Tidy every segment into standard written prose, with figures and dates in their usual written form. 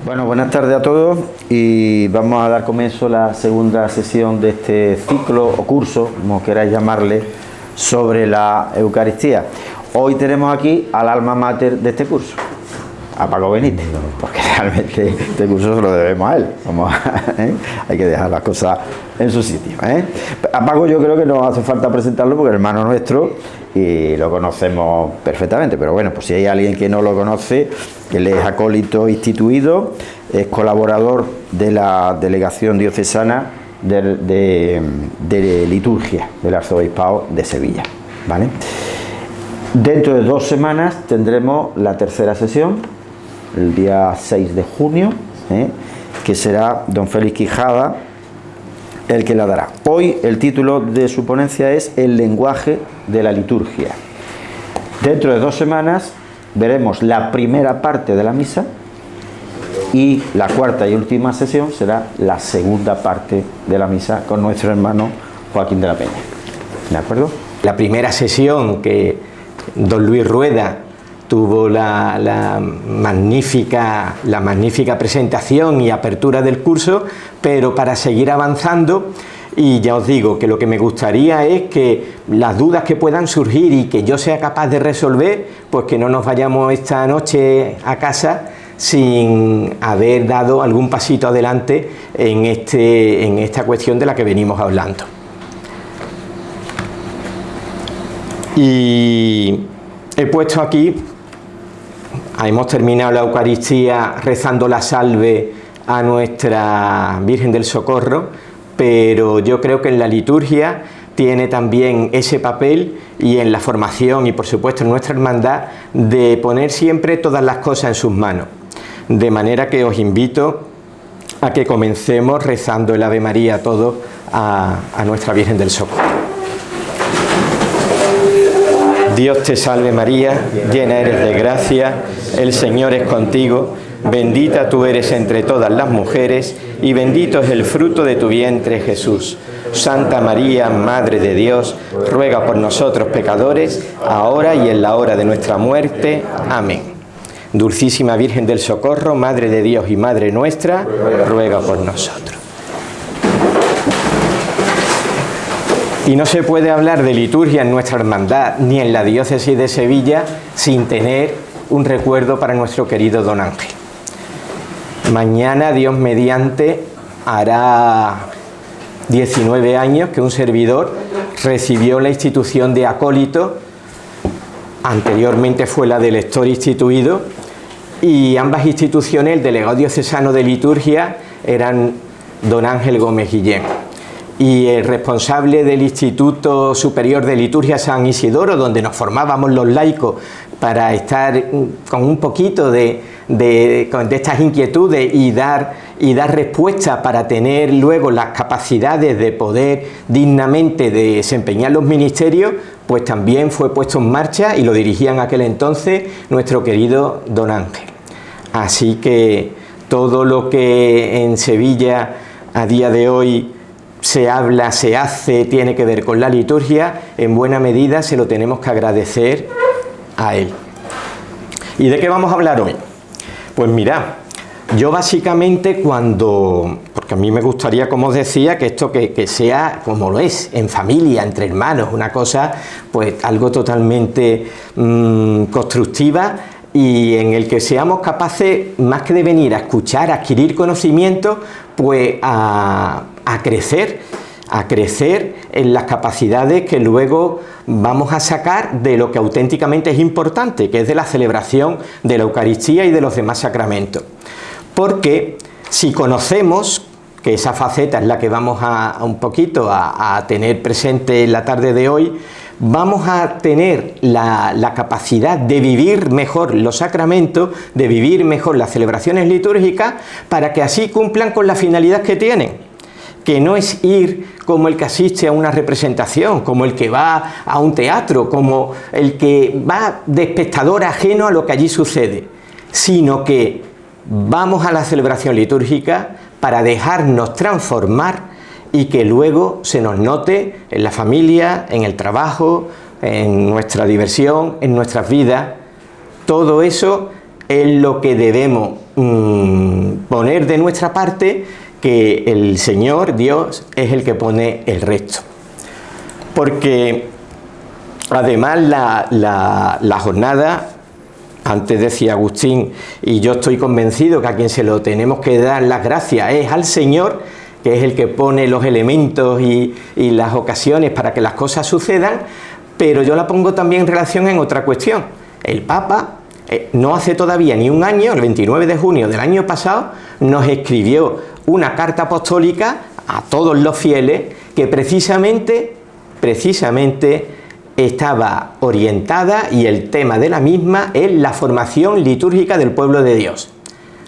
Bueno, buenas tardes a todos y vamos a dar comienzo a la segunda sesión de este ciclo o curso, como queráis llamarle, sobre la Eucaristía. Hoy tenemos aquí al alma mater de este curso, a Paco Benítez, porque realmente este curso se lo debemos a él. Hay que dejar las cosas en su sitio. A Paco yo creo que no hace falta presentarlo porque es hermano nuestro y lo conocemos perfectamente, pero bueno, pues si hay alguien que no lo conoce, él es acólito instituido, es colaborador de la Delegación Diocesana de Liturgia del Arzobispado de Sevilla, ¿vale? Dentro de 2 semanas tendremos la tercera sesión, el día 6 de junio, que será don Félix Quijada el que la dará. Hoy el título de su ponencia es El lenguaje de la liturgia. Dentro de 2 semanas veremos la primera parte de la misa y la cuarta y última sesión será la segunda parte de la misa con nuestro hermano Joaquín de la Peña. ¿De acuerdo? La primera sesión que don Luis Rueda tuvo la magnífica presentación y apertura del curso, pero para seguir avanzando, y ya os digo que lo que me gustaría es que las dudas que puedan surgir y que yo sea capaz de resolver, pues que no nos vayamos esta noche a casa sin haber dado algún pasito adelante en esta cuestión de la que venimos hablando. Y he puesto aquí, hemos terminado la Eucaristía rezando la salve a nuestra Virgen del Socorro, pero yo creo que en la liturgia tiene también ese papel y en la formación y por supuesto en nuestra hermandad de poner siempre todas las cosas en sus manos. De manera que os invito a que comencemos rezando el Ave María todos a nuestra Virgen del Socorro. Dios te salve María, llena eres de gracia, el Señor es contigo, bendita tú eres entre todas las mujeres y bendito es el fruto de tu vientre Jesús. Santa María, Madre de Dios, ruega por nosotros pecadores, ahora y en la hora de nuestra muerte. Amén. Dulcísima Virgen del Socorro, Madre de Dios y Madre nuestra, ruega por nosotros. Y no se puede hablar de liturgia en nuestra hermandad ni en la diócesis de Sevilla sin tener un recuerdo para nuestro querido don Ángel. Mañana, Dios mediante, hará 19 años que un servidor recibió la institución de acólito, anteriormente fue la de lector instituido, y ambas instituciones, el delegado diocesano de liturgia, eran don Ángel Gómez Guillén. Y el responsable del Instituto Superior de Liturgia San Isidoro, donde nos formábamos los laicos para estar con un poquito de estas inquietudes y dar respuesta para tener luego las capacidades de poder dignamente desempeñar los ministerios, pues también fue puesto en marcha y lo dirigía en aquel entonces nuestro querido don Ángel. Así que todo lo que en Sevilla a día de hoy se habla, se hace, tiene que ver con la liturgia, en buena medida se lo tenemos que agradecer a él. ¿Y de qué vamos a hablar hoy? Pues mirad, yo básicamente porque a mí me gustaría, como os decía, que esto que sea como lo es, en familia, entre hermanos, una cosa, pues algo totalmente constructiva y en el que seamos capaces, más que de venir a escuchar, a adquirir conocimiento, pues a crecer en las capacidades que luego vamos a sacar de lo que auténticamente es importante, que es de la celebración de la Eucaristía y de los demás sacramentos. Porque si conocemos, que esa faceta es la que vamos un poquito a tener presente en la tarde de hoy, vamos a tener la capacidad de vivir mejor los sacramentos, de vivir mejor las celebraciones litúrgicas, para que así cumplan con la finalidad que tienen, que no es ir como el que asiste a una representación, como el que va a un teatro, como el que va de espectador ajeno a lo que allí sucede, sino que vamos a la celebración litúrgica para dejarnos transformar y que luego se nos note en la familia, en el trabajo, en nuestra diversión, en nuestras vidas. Todo eso es lo que debemos poner de nuestra parte, que el Señor, Dios, es el que pone el resto. Porque además la jornada, antes decía Agustín, y yo estoy convencido que a quien se lo tenemos que dar las gracias es al Señor, que es el que pone los elementos y las ocasiones para que las cosas sucedan, pero yo la pongo también en relación en otra cuestión. El Papa, no hace todavía ni un año, el 29 de junio del año pasado, nos escribió una carta apostólica a todos los fieles que precisamente estaba orientada, y el tema de la misma es la formación litúrgica del pueblo de Dios.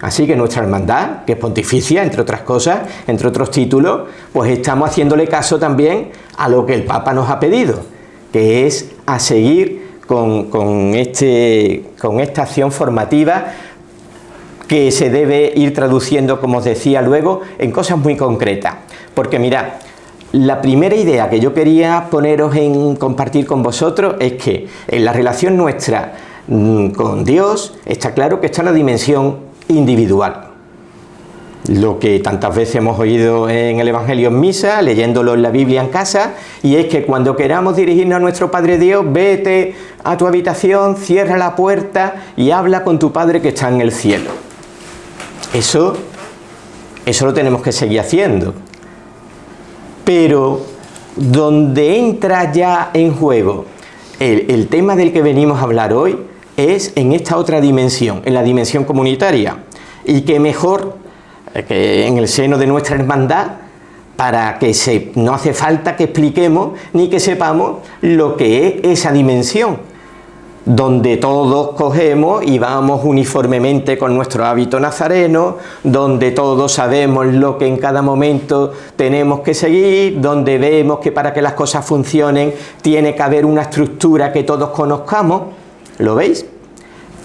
Así que nuestra hermandad, que es pontificia, entre otras cosas, entre otros títulos, pues estamos haciéndole caso también a lo que el Papa nos ha pedido, que es a seguir con esta acción formativa que se debe ir traduciendo, como os decía luego, en cosas muy concretas. Porque mirad, la primera idea que yo quería compartir con vosotros es que en la relación nuestra con Dios está claro que está la dimensión individual. Lo que tantas veces hemos oído en el Evangelio en misa, leyéndolo en la Biblia en casa, y es que cuando queramos dirigirnos a nuestro Padre Dios, vete a tu habitación, cierra la puerta y habla con tu Padre que está en el cielo. Eso lo tenemos que seguir haciendo. Pero donde entra ya en juego el tema del que venimos a hablar hoy es en esta otra dimensión, en la dimensión comunitaria. Y qué mejor que en el seno de nuestra hermandad, para que no hace falta que expliquemos ni que sepamos lo que es esa dimensión, donde todos cogemos y vamos uniformemente con nuestro hábito nazareno, donde todos sabemos lo que en cada momento tenemos que seguir, donde vemos que para que las cosas funcionen tiene que haber una estructura que todos conozcamos. ¿Lo veis?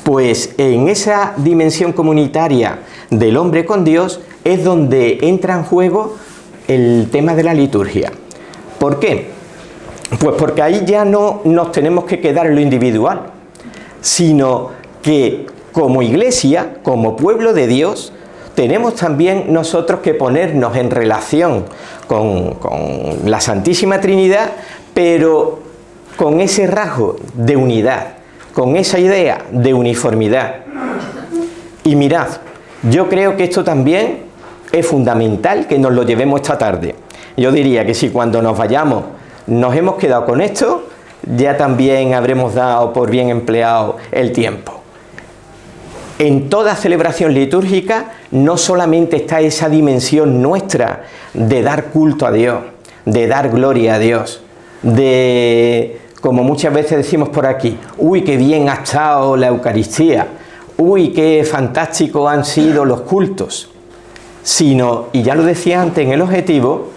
Pues en esa dimensión comunitaria del hombre con Dios es donde entra en juego el tema de la liturgia. ¿Por qué? Pues porque ahí ya no nos tenemos que quedar en lo individual, sino que como iglesia, como pueblo de Dios, tenemos también nosotros que ponernos en relación con la Santísima Trinidad, pero con ese rasgo de unidad, con esa idea de uniformidad. Y mirad, yo creo que esto también es fundamental que nos lo llevemos esta tarde. Yo diría que si cuando nos vayamos nos hemos quedado con esto, ya también habremos dado por bien empleado el tiempo. En toda celebración litúrgica no solamente está esa dimensión nuestra de dar culto a Dios, de dar gloria a Dios, de, como muchas veces decimos por aquí, uy, qué bien ha estado la Eucaristía, uy, qué fantástico han sido los cultos, sino, y ya lo decía antes en el objetivo,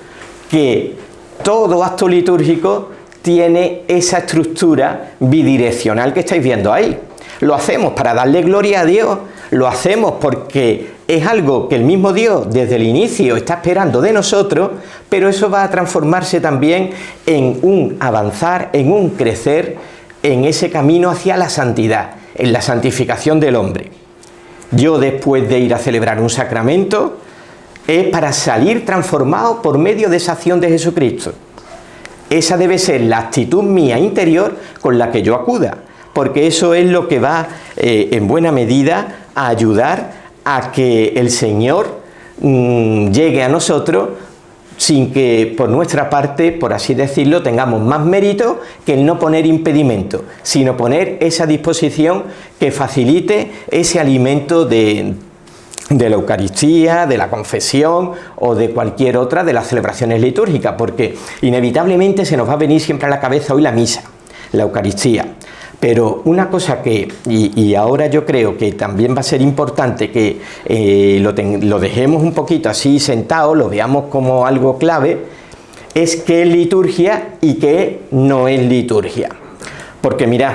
que todo acto litúrgico tiene esa estructura bidireccional que estáis viendo ahí. Lo hacemos para darle gloria a Dios, lo hacemos porque es algo que el mismo Dios desde el inicio está esperando de nosotros, pero eso va a transformarse también en un avanzar, en un crecer en ese camino hacia la santidad, en la santificación del hombre. Yo, después de ir a celebrar un sacramento, es para salir transformado por medio de esa acción de Jesucristo. Esa debe ser la actitud mía interior con la que yo acuda, porque eso es lo que va en buena medida a ayudar a que el Señor llegue a nosotros sin que por nuestra parte, por así decirlo, tengamos más mérito que el no poner impedimento, sino poner esa disposición que facilite ese alimento de la Eucaristía, de la confesión o de cualquier otra de las celebraciones litúrgicas, porque inevitablemente se nos va a venir siempre a la cabeza hoy la misa, la Eucaristía. Pero una cosa que, y ahora yo creo que también va a ser importante que lo dejemos un poquito así sentado, lo veamos como algo clave, es qué es liturgia y qué no es liturgia. Porque mirad,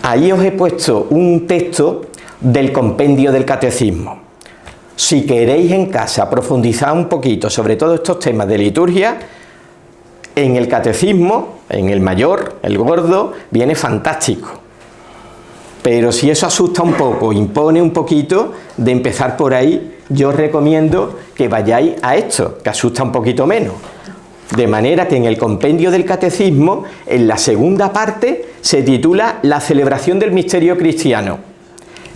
ahí os he puesto un texto del compendio del catecismo. Si queréis en casa profundizar un poquito sobre todos estos temas de liturgia, en el catecismo, en el mayor, el gordo, viene fantástico. Pero si eso asusta un poco, impone un poquito, de empezar por ahí, yo os recomiendo que vayáis a esto, que asusta un poquito menos. De manera que en el compendio del catecismo, en la segunda parte, se titula La celebración del misterio cristiano.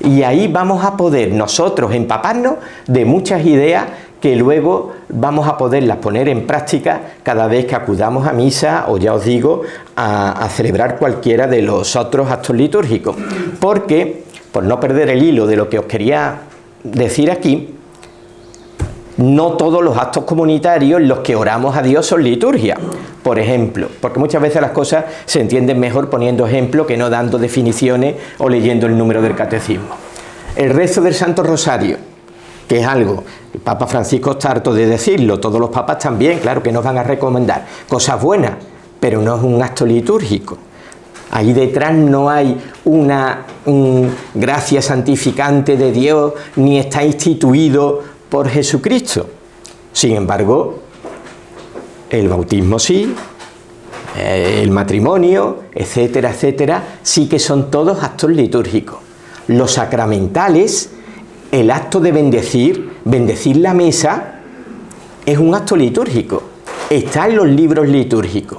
Y ahí vamos a poder nosotros empaparnos de muchas ideas que luego vamos a poderlas poner en práctica cada vez que acudamos a misa o, ya os digo, a celebrar cualquiera de los otros actos litúrgicos. Porque, por no perder el hilo de lo que os quería decir aquí, no todos los actos comunitarios en los que oramos a Dios son liturgia, por ejemplo, porque muchas veces las cosas se entienden mejor poniendo ejemplos que no dando definiciones o leyendo el número del catecismo. El rezo del Santo Rosario, que es algo, el Papa Francisco está harto de decirlo, todos los papas también, claro que nos van a recomendar cosas buenas, pero no es un acto litúrgico. Ahí detrás no hay una gracia santificante de Dios, ni está instituido por Jesucristo. Sin embargo, el bautismo sí, el matrimonio, etcétera, etcétera, sí que son todos actos litúrgicos. Los sacramentales, el acto de bendecir la mesa, es un acto litúrgico. Está en los libros litúrgicos.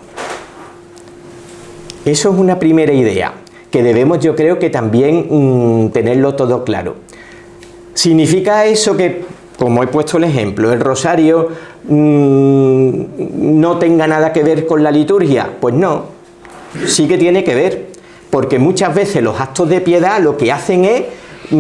Eso es una primera idea, que debemos, yo creo, que también tenerlo todo claro. ¿Significa eso que, como he puesto el ejemplo, el rosario no tenga nada que ver con la liturgia? Pues no, sí que tiene que ver, porque muchas veces los actos de piedad lo que hacen es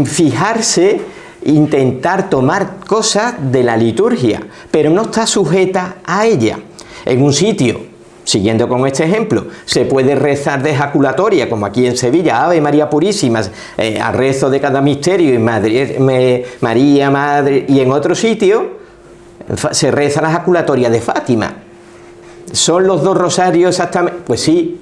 fijarse, intentar tomar cosas de la liturgia, pero no está sujeta a ella. En un sitio, siguiendo con este ejemplo, se puede rezar de ejaculatoria, como aquí en Sevilla, Ave María Purísima, a rezo de cada misterio, y María Madre, y en otro sitio se reza la ejaculatoria de Fátima. ¿Son los dos rosarios exactamente? Pues sí,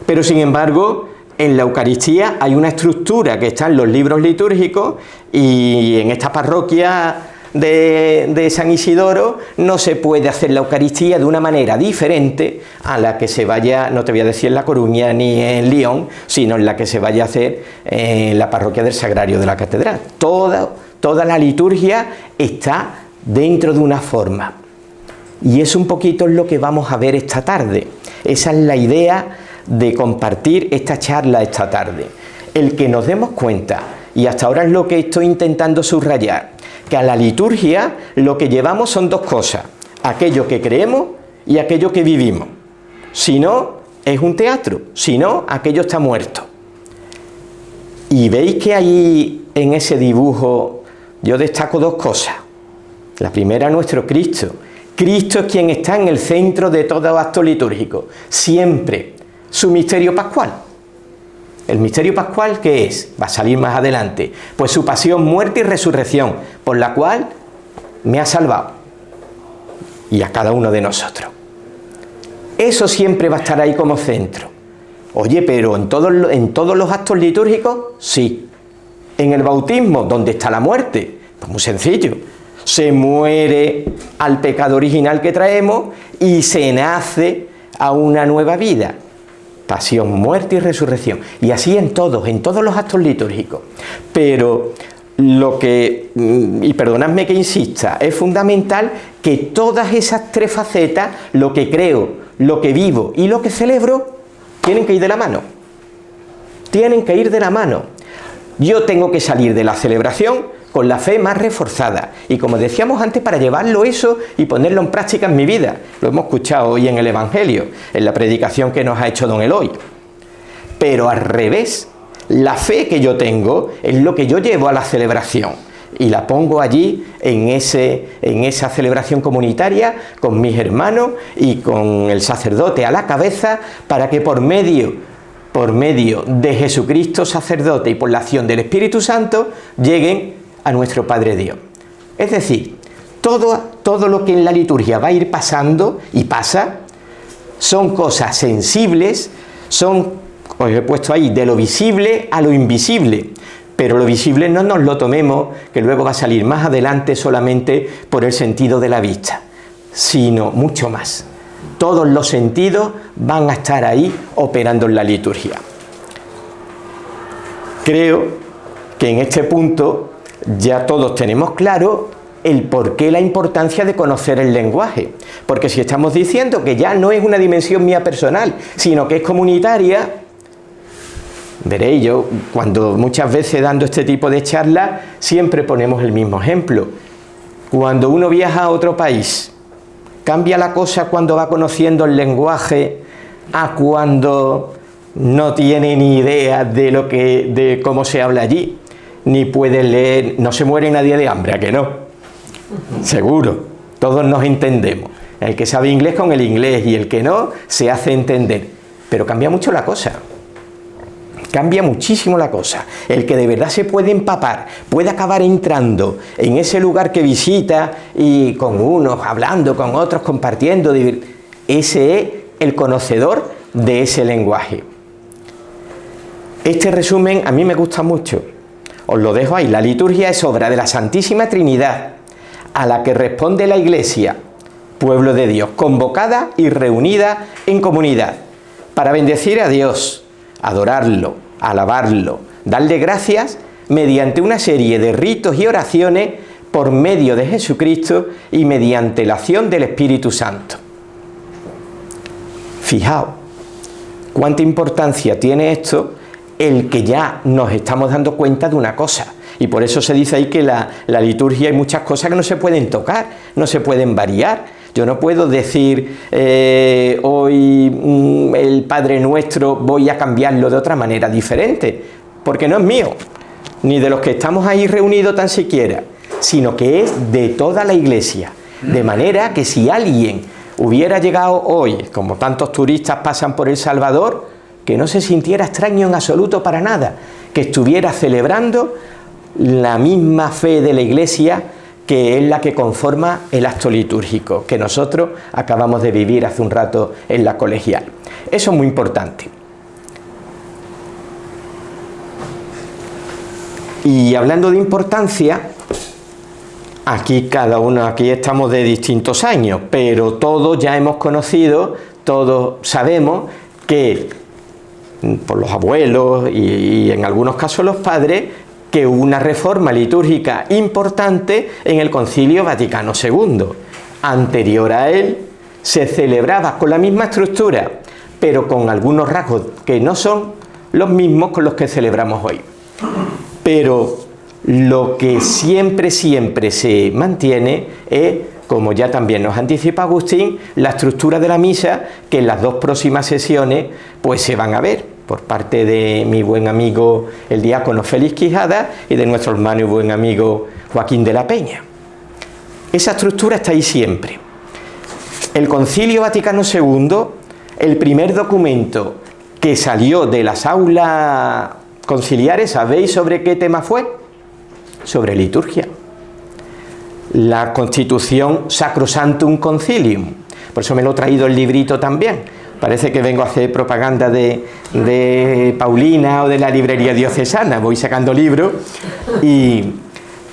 pero sin embargo, en la Eucaristía hay una estructura que está en los libros litúrgicos, y en esta parroquia de San Isidoro no se puede hacer la Eucaristía de una manera diferente a la que se vaya, no te voy a decir en La Coruña ni en Lyon, sino en la que se vaya a hacer en la parroquia del Sagrario de la Catedral. Toda la liturgia está dentro de una forma, y es un poquito lo que vamos a ver esta tarde. Esa es la idea de compartir esta charla esta tarde, el que nos demos cuenta, y hasta ahora es lo que estoy intentando subrayar, que a la liturgia lo que llevamos son dos cosas: aquello que creemos y aquello que vivimos. Si no, es un teatro; si no, aquello está muerto. Y veis que ahí en ese dibujo yo destaco dos cosas. La primera, nuestro Cristo. Cristo es quien está en el centro de todo acto litúrgico, siempre. Su misterio pascual. ¿El misterio pascual qué es? Va a salir más adelante. Pues su pasión, muerte y resurrección, por la cual me ha salvado, y a cada uno de nosotros. Eso siempre va a estar ahí como centro. Oye, pero en todos los actos litúrgicos, sí. En el bautismo, ¿dónde está la muerte? Pues muy sencillo. Se muere al pecado original que traemos y se nace a una nueva vida. Pasión, muerte y resurrección. Y así en todos los actos litúrgicos. Pero lo que, y perdonadme que insista, es fundamental que todas esas tres facetas, lo que creo, lo que vivo y lo que celebro, tienen que ir de la mano. Tienen que ir de la mano. Yo tengo que salir de la celebración con la fe más reforzada, y como decíamos antes, para llevarlo eso y ponerlo en práctica en mi vida. Lo hemos escuchado hoy en el Evangelio, en la predicación que nos ha hecho don Eloy. Pero al revés, la fe que yo tengo es lo que yo llevo a la celebración, y la pongo allí en esa celebración comunitaria con mis hermanos y con el sacerdote a la cabeza, para que por medio de Jesucristo sacerdote y por la acción del Espíritu Santo lleguen a nuestro Padre Dios. Es decir, todo lo que en la liturgia va a ir pasando y pasa son cosas sensibles, os he puesto ahí, de lo visible a lo invisible, pero lo visible no nos lo tomemos, que luego va a salir más adelante, solamente por el sentido de la vista, sino mucho más. Todos los sentidos van a estar ahí operando en la liturgia. creo que en este punto ya todos tenemos claro el porqué, la importancia de conocer el lenguaje. Porque si estamos diciendo que ya no es una dimensión mía personal, sino que es comunitaria, veréis, yo cuando muchas veces dando este tipo de charlas, siempre ponemos el mismo ejemplo. Cuando uno viaja a otro país, cambia la cosa cuando va conociendo el lenguaje a cuando no tiene ni idea de cómo se habla allí, ni puede leer, no se muere nadie de hambre, ¿a que no? Seguro, todos nos entendemos. El que sabe inglés con el inglés y el que no se hace entender. Pero cambia mucho la cosa. Cambia muchísimo la cosa. El que de verdad se puede empapar, puede acabar entrando en ese lugar que visita y con unos, hablando con otros, compartiendo. Ese es el conocedor de ese lenguaje. Este resumen a mí me gusta mucho. Os lo dejo ahí. La liturgia es obra de la Santísima Trinidad, a la que responde la Iglesia, pueblo de Dios, convocada y reunida en comunidad, para bendecir a Dios, adorarlo, alabarlo, darle gracias mediante una serie de ritos y oraciones por medio de Jesucristo y mediante la acción del Espíritu Santo. Fijaos, cuánta importancia tiene esto, el que ya nos estamos dando cuenta de una cosa. Y por eso se dice ahí que la liturgia hay muchas cosas que no se pueden tocar, no se pueden variar. Yo no puedo decir hoy el Padre Nuestro voy a cambiarlo de otra manera diferente, porque no es mío, ni de los que estamos ahí reunidos tan siquiera, sino que es de toda la Iglesia. De manera que si alguien hubiera llegado hoy, como tantos turistas pasan por El Salvador, que no se sintiera extraño en absoluto para nada, que estuviera celebrando la misma fe de la Iglesia, que es la que conforma el acto litúrgico que nosotros acabamos de vivir hace un rato en la colegial. Eso es muy importante. Y hablando de importancia, aquí cada uno, aquí estamos de distintos años, pero todos ya hemos conocido, todos sabemos que por los abuelos y en algunos casos los padres, que hubo una reforma litúrgica importante en el Concilio Vaticano II. Anterior a él se celebraba con la misma estructura, pero con algunos rasgos que no son los mismos con los que celebramos hoy. Pero lo que siempre se mantiene es, como ya también nos anticipa Agustín, la estructura de la misa, que en las dos próximas sesiones pues se van a ver por parte de mi buen amigo el diácono Félix Quijada y de nuestro hermano y buen amigo Joaquín de la Peña. Esa estructura está ahí siempre. El Concilio Vaticano II, el primer documento que salió de las aulas conciliares, ¿sabéis sobre qué tema fue? Sobre liturgia. La Constitución Sacrosanctum Concilium. Por eso me lo he traído el librito también. Parece que vengo a hacer propaganda de Paulina o de la librería diocesana. Voy sacando libros.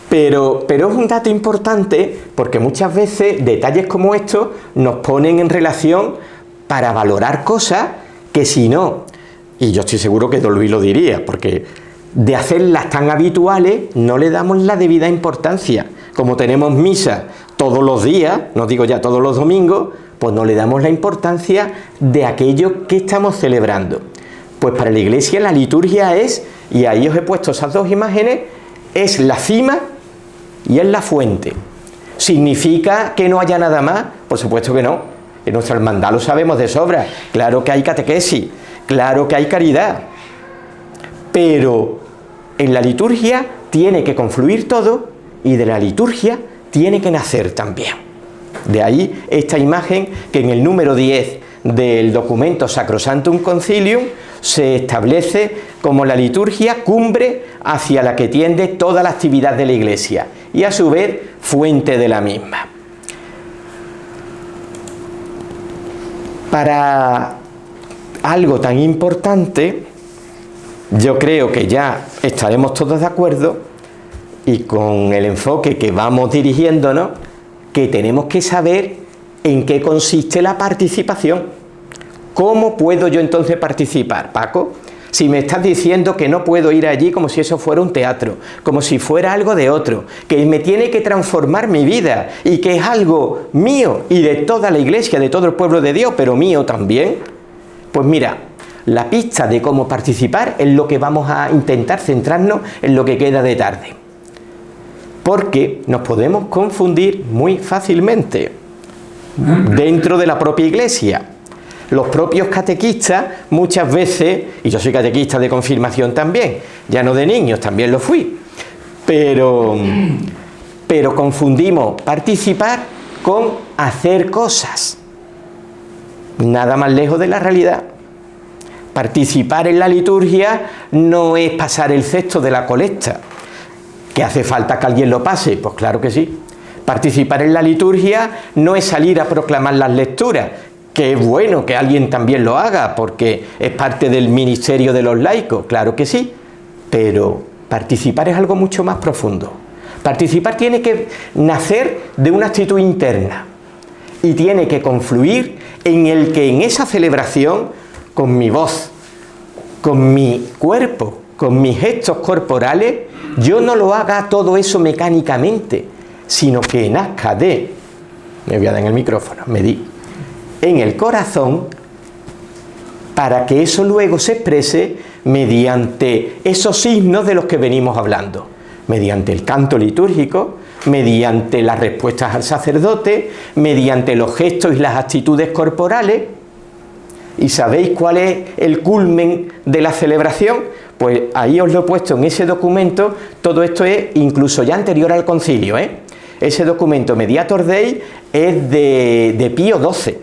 Pero es un dato importante porque muchas veces detalles como estos nos ponen en relación para valorar cosas que si no, y yo estoy seguro que Don Luis lo diría, porque de hacerlas tan habituales no le damos la debida importancia. Como tenemos misa todos los días, no digo ya todos los domingos, pues no le damos la importancia de aquello que estamos celebrando. Pues para la Iglesia la liturgia es, y ahí os he puesto esas dos imágenes, es la cima y es la fuente. ¿Significa que no haya nada más? Por supuesto que no. En nuestra hermandad lo sabemos de sobra. Claro que hay catequesis, claro que hay caridad. Pero en la liturgia tiene que confluir todo y de la liturgia tiene que nacer también. De ahí esta imagen que en el número 10 del documento Sacrosanctum Concilium se establece como la liturgia cumbre hacia la que tiende toda la actividad de la Iglesia y a su vez fuente de la misma. Para algo tan importante, yo creo que ya estaremos todos de acuerdo y con el enfoque que vamos dirigiéndonos, que tenemos que saber en qué consiste la participación. ¿Cómo puedo yo entonces participar, Paco? Si me estás diciendo que no puedo ir allí como si eso fuera un teatro, como si fuera algo de otro, que me tiene que transformar mi vida y que es algo mío y de toda la Iglesia, de todo el pueblo de Dios, pero mío también, pues mira, la pista de cómo participar es lo que vamos a intentar centrarnos en lo que queda de tarde. Porque nos podemos confundir muy fácilmente dentro de la propia Iglesia. Los propios catequistas muchas veces, y yo soy catequista de confirmación también, ya no de niños, también lo fui, pero confundimos participar con hacer cosas. Nada más lejos de la realidad. Participar en la liturgia no es pasar el cesto de la colecta. ¿Que hace falta que alguien lo pase? Pues claro que sí. Participar en la liturgia no es salir a proclamar las lecturas, que es bueno que alguien también lo haga, porque es parte del ministerio de los laicos, claro que sí, pero participar es algo mucho más profundo. Participar tiene que nacer de una actitud interna y tiene que confluir en el que en esa celebración, con mi voz, con mi cuerpo, con mis gestos corporales, yo no lo haga todo eso mecánicamente, sino que nazca de, me voy a dar en el micrófono, en el corazón, para que eso luego se exprese mediante esos signos de los que venimos hablando, mediante el canto litúrgico, mediante las respuestas al sacerdote, mediante los gestos y las actitudes corporales. ¿Y sabéis cuál es el culmen de la celebración? Pues ahí os lo he puesto en ese documento. Todo esto es incluso ya anterior al concilio, Ese documento Mediator Dei es de Pío XII.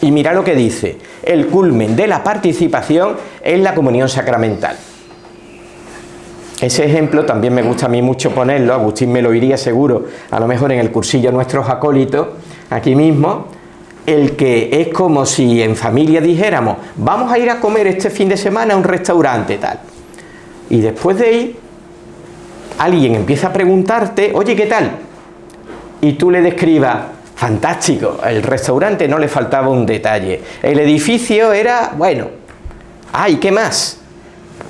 Y mira lo que dice: el culmen de la participación es la comunión sacramental. Ese ejemplo también me gusta a mí mucho ponerlo. Agustín me lo diría seguro, a lo mejor en el cursillo nuestros acólitos, aquí mismo. El que es como si en familia dijéramos: vamos a ir a comer este fin de semana a un restaurante tal, y después de ir alguien empieza a preguntarte: oye, ¿qué tal? Y tú le describas: fantástico, el restaurante no le faltaba un detalle, el edificio era bueno, ¿y qué más?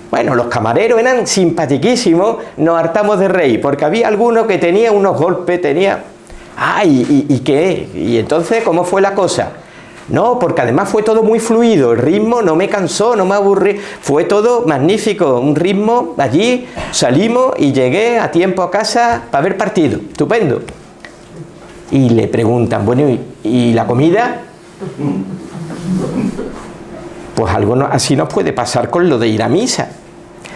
Bueno, los camareros eran simpatiquísimos, nos hartamos de reír, porque había alguno que tenía unos golpes, ¿y qué? ¿Y entonces cómo fue la cosa? No, porque además fue todo muy fluido, el ritmo no me cansó, no me aburrí, fue todo magnífico, un ritmo, allí salimos y llegué a tiempo a casa para ver partido, estupendo. Y le preguntan: bueno, ¿y la comida? Pues algo así nos puede pasar con lo de ir a misa.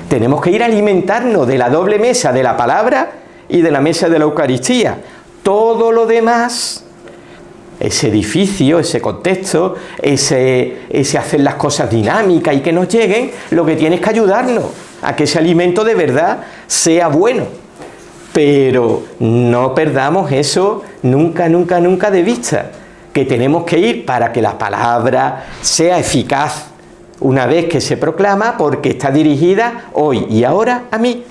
Tenemos que ir a alimentarnos de la doble mesa de la palabra y de la mesa de la Eucaristía. Todo lo demás, ese edificio, ese contexto, ese hacer las cosas dinámicas y que nos lleguen, lo que tiene es que ayudarnos a que ese alimento de verdad sea bueno. Pero no perdamos eso nunca, nunca, nunca de vista, que tenemos que ir para que la palabra sea eficaz una vez que se proclama, porque está dirigida hoy y ahora a mí.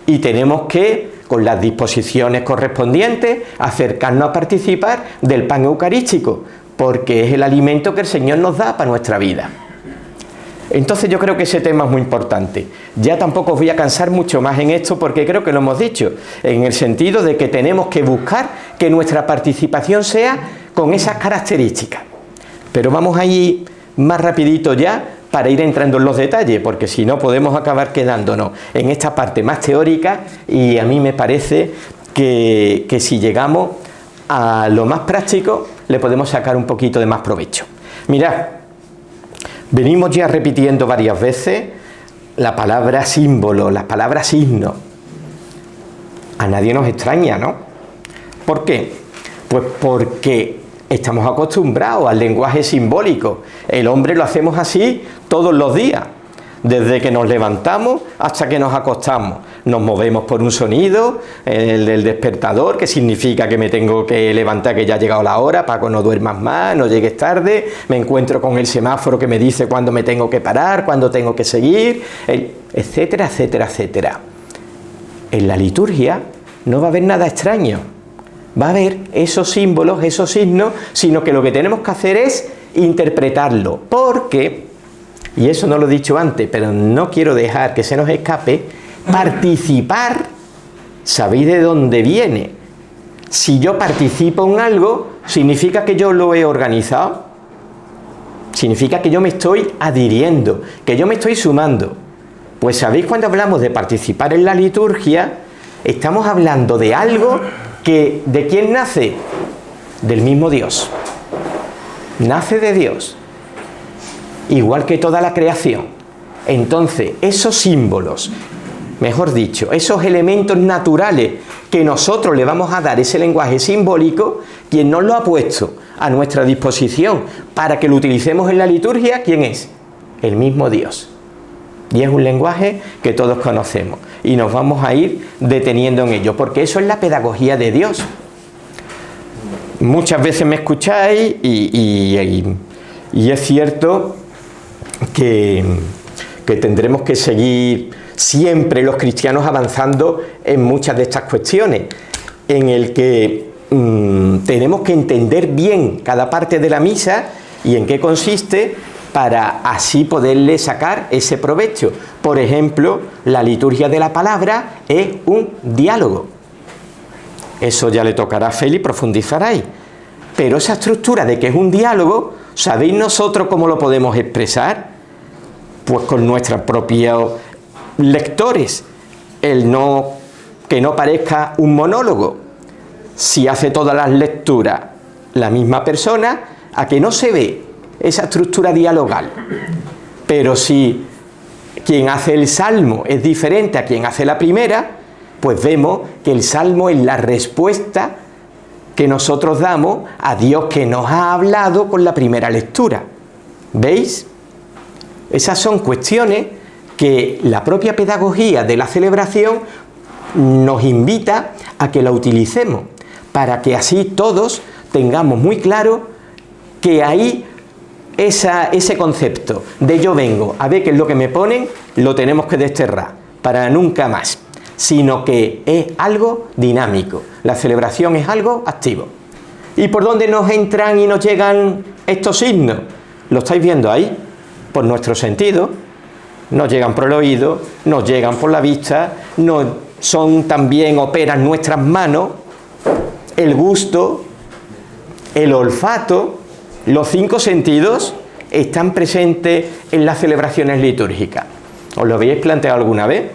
Y tenemos que, con las disposiciones correspondientes, acercarnos a participar del pan eucarístico, porque es el alimento que el Señor nos da para nuestra vida. Entonces yo creo que ese tema es muy importante. Ya tampoco os voy a cansar mucho más en esto, porque creo que lo hemos dicho, en el sentido de que tenemos que buscar que nuestra participación sea con esas características. Pero vamos a ir más rapidito ya para ir entrando en los detalles, porque si no podemos acabar quedándonos en esta parte más teórica, y a mí me parece que si llegamos a lo más práctico le podemos sacar un poquito de más provecho. Mirad, venimos ya repitiendo varias veces la palabra símbolo, la palabra signo. A nadie nos extraña, ¿no? ¿Por qué? Pues porque estamos acostumbrados al lenguaje simbólico. El hombre lo hacemos así todos los días, desde que nos levantamos hasta que nos acostamos. Nos movemos por un sonido, el del despertador, que significa que me tengo que levantar, que ya ha llegado la hora, para que no duermas más, no llegues tarde. Me encuentro con el semáforo que me dice cuándo me tengo que parar, cuándo tengo que seguir, etcétera, etcétera, etcétera. En la liturgia no va a haber nada extraño. Va a haber esos símbolos, esos signos, sino que lo que tenemos que hacer es interpretarlo, porque y eso no lo he dicho antes, pero no quiero dejar que se nos escape, participar, ¿sabéis de dónde viene? Si yo participo en algo, significa que yo lo he organizado, significa que yo me estoy adhiriendo, que yo me estoy sumando. Pues sabéis, cuando hablamos de participar en la liturgia, estamos hablando de algo que, ¿de quién nace? Del mismo Dios. Nace de Dios, igual que toda la creación. Entonces, esos símbolos, mejor dicho, esos elementos naturales que nosotros le vamos a dar ese lenguaje simbólico, quien nos lo ha puesto a nuestra disposición para que lo utilicemos en la liturgia, ¿quién es? El mismo Dios. Y es un lenguaje que todos conocemos y nos vamos a ir deteniendo en ello, porque eso es la pedagogía de Dios. Muchas veces me escucháis y es cierto que tendremos que seguir siempre los cristianos avanzando en muchas de estas cuestiones, en el que tenemos que entender bien cada parte de la misa y en qué consiste, para así poderle sacar ese provecho. Por ejemplo, la liturgia de la palabra es un diálogo. Eso ya le tocará a Feli profundizar ahí. Pero esa estructura de que es un diálogo, ¿sabéis nosotros cómo lo podemos expresar? Pues con nuestros propios lectores. Que no parezca un monólogo. Si hace todas las lecturas la misma persona, a que no se ve esa estructura dialogal. Pero si quien hace el salmo es diferente a quien hace la primera, pues vemos que el salmo es la respuesta que nosotros damos a Dios, que nos ha hablado con la primera lectura. ¿Veis? Esas son cuestiones que la propia pedagogía de la celebración nos invita a que la utilicemos, para que así todos tengamos muy claro que ahí ese concepto de yo vengo a ver qué es lo que me ponen, lo tenemos que desterrar para nunca más, sino que es algo dinámico. La celebración es algo activo. ¿Y por dónde nos entran y nos llegan estos signos? ¿Lo estáis viendo ahí? Por nuestro sentido. Nos llegan por el oído, nos llegan por la vista, también operan nuestras manos, el gusto, el olfato. Los 5 sentidos están presentes en las celebraciones litúrgicas. ¿Os lo habéis planteado alguna vez?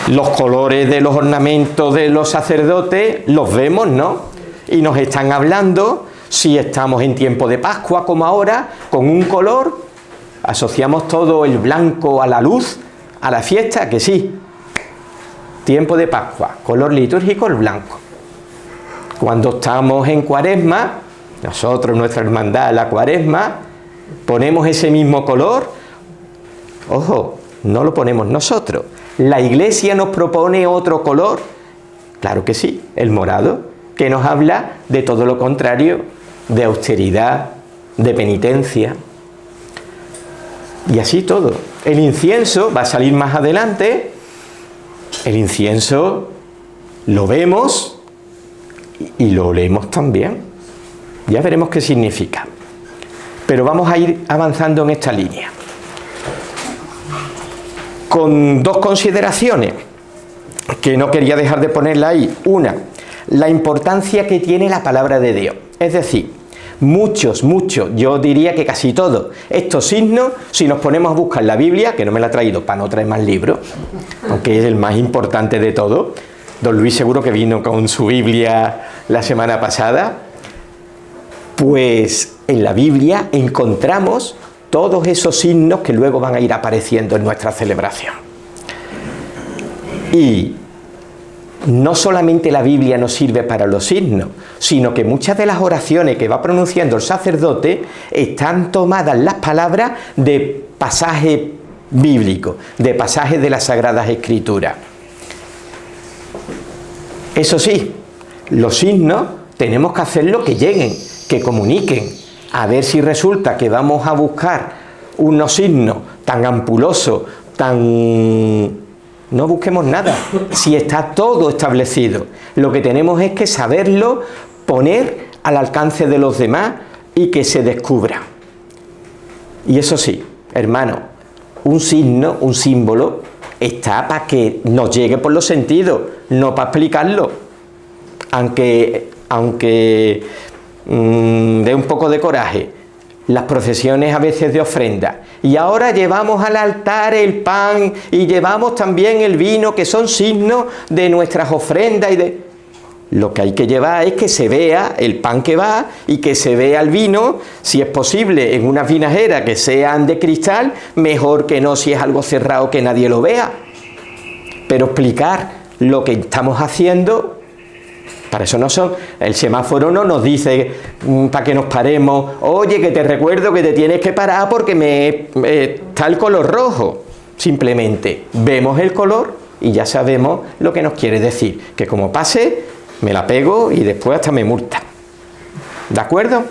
Los colores de los ornamentos de los sacerdotes los vemos, ¿no? Y nos están hablando, si estamos en tiempo de Pascua como ahora, con un color, asociamos todo el blanco a la luz, a la fiesta, que sí. Tiempo de Pascua, color litúrgico el blanco. Cuando estamos en Cuaresma, nosotros, nuestra hermandad, la Cuaresma, ponemos ese mismo color. Ojo, no lo ponemos nosotros. La Iglesia nos propone otro color. Claro que sí, el morado, que nos habla de todo lo contrario, de austeridad, de penitencia. Y así todo. El incienso va a salir más adelante. El incienso lo vemos y lo leemos también. Ya veremos qué significa. Pero vamos a ir avanzando en esta línea. Con 2 consideraciones que no quería dejar de ponerla ahí. Una, la importancia que tiene la palabra de Dios. Es decir, muchos, yo diría que casi todos estos signos, si nos ponemos a buscar la Biblia, que no me la he traído para no traer más libros, aunque es el más importante de todo. Don Luis seguro que vino con su Biblia la semana pasada. Pues en la Biblia encontramos todos esos signos que luego van a ir apareciendo en nuestra celebración. Y no solamente la Biblia nos sirve para los signos, sino que muchas de las oraciones que va pronunciando el sacerdote están tomadas las palabras de pasajes bíblicos, de pasajes de las Sagradas Escrituras. Eso sí, los signos tenemos que hacerlo que lleguen, que comuniquen. A ver si resulta que vamos a buscar unos signos tan ampulosos, no busquemos nada, si está todo establecido. Lo que tenemos es que saberlo poner al alcance de los demás y que se descubra. Y eso sí, hermano, un signo, un símbolo, está para que nos llegue por los sentidos, no para explicarlo. Aunque dé un poco de coraje, las procesiones a veces de ofrenda, y ahora llevamos al altar el pan y llevamos también el vino, que son signos de nuestras ofrendas, lo que hay que llevar es que se vea el pan que va y que se vea el vino, si es posible en unas vinajeras que sean de cristal, mejor que no si es algo cerrado que nadie lo vea. Pero explicar lo que estamos haciendo, para eso no son. El semáforo no nos dice para que nos paremos, oye, que te recuerdo que te tienes que parar porque está el color rojo. Simplemente vemos el color y ya sabemos lo que nos quiere decir, que como pase, me la pego y después hasta me multa. ¿De acuerdo?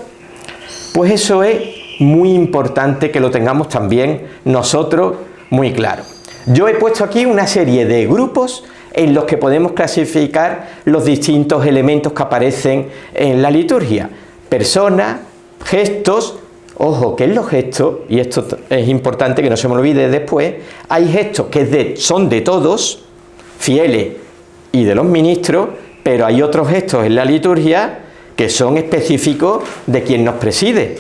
Pues eso es muy importante que lo tengamos también nosotros muy claro. Yo he puesto aquí una serie de grupos en los que podemos clasificar los distintos elementos que aparecen en la liturgia. Personas, gestos. Ojo, que en los gestos, y esto es importante que no se me olvide después, hay gestos que son de todos, fieles y de los ministros, pero hay otros gestos en la liturgia que son específicos de quien nos preside.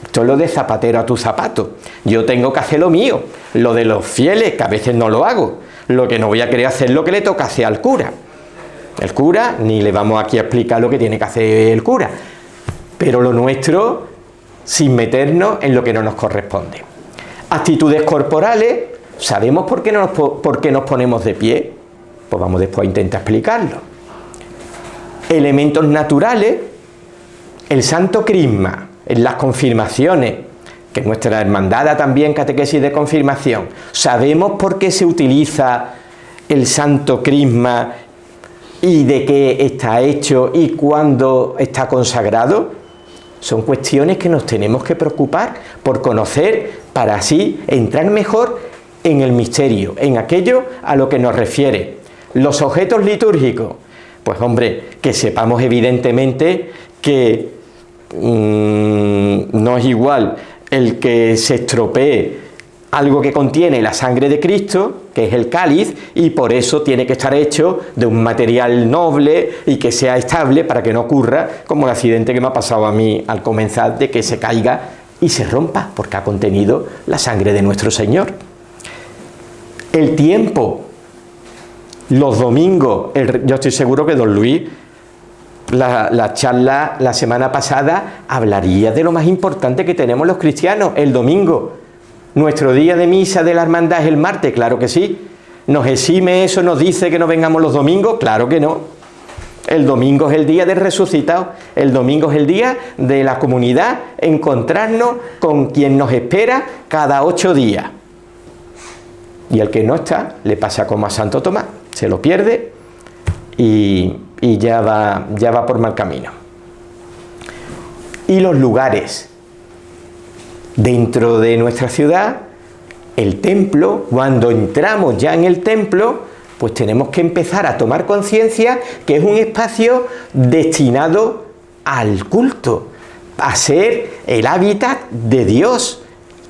Esto es lo de zapatero a tu zapato. Yo tengo que hacer lo mío, lo de los fieles, que a veces no lo hago. Lo que no voy a querer hacer lo que le toca hacer al cura. El cura, ni le vamos aquí a explicar lo que tiene que hacer el cura. Pero lo nuestro, sin meternos en lo que no nos corresponde. Actitudes corporales, ¿sabemos por qué nos ponemos de pie? Pues vamos después a intentar explicarlo. Elementos naturales, el santo crisma, en las confirmaciones, que nuestra hermandad también catequesis de confirmación. ¿Sabemos por qué se utiliza el santo crisma y de qué está hecho y cuándo está consagrado? Son cuestiones que nos tenemos que preocupar por conocer para así entrar mejor en el misterio, en aquello a lo que nos refiere. Los objetos litúrgicos, pues hombre, que sepamos evidentemente que no es igual el que se estropee algo que contiene la sangre de Cristo, que es el cáliz, y por eso tiene que estar hecho de un material noble y que sea estable para que no ocurra como el accidente que me ha pasado a mí al comenzar, de que se caiga y se rompa, porque ha contenido la sangre de nuestro Señor. El tiempo, los domingos, yo estoy seguro que don Luis, la charla la semana pasada hablaría de lo más importante que tenemos los cristianos, el domingo. Nuestro día de misa de la hermandad es el martes, claro que sí. ¿Nos exime eso, nos dice que no vengamos los domingos? Claro que no. El domingo es el día del resucitado, el domingo es el día de la comunidad, encontrarnos con quien nos espera cada 8 días. Y al que no está, le pasa como a Santo Tomás, se lo pierde y ya va por mal camino. Y los lugares. Dentro de nuestra ciudad, el templo, cuando entramos ya en el templo, pues tenemos que empezar a tomar conciencia que es un espacio destinado al culto, a ser el hábitat de Dios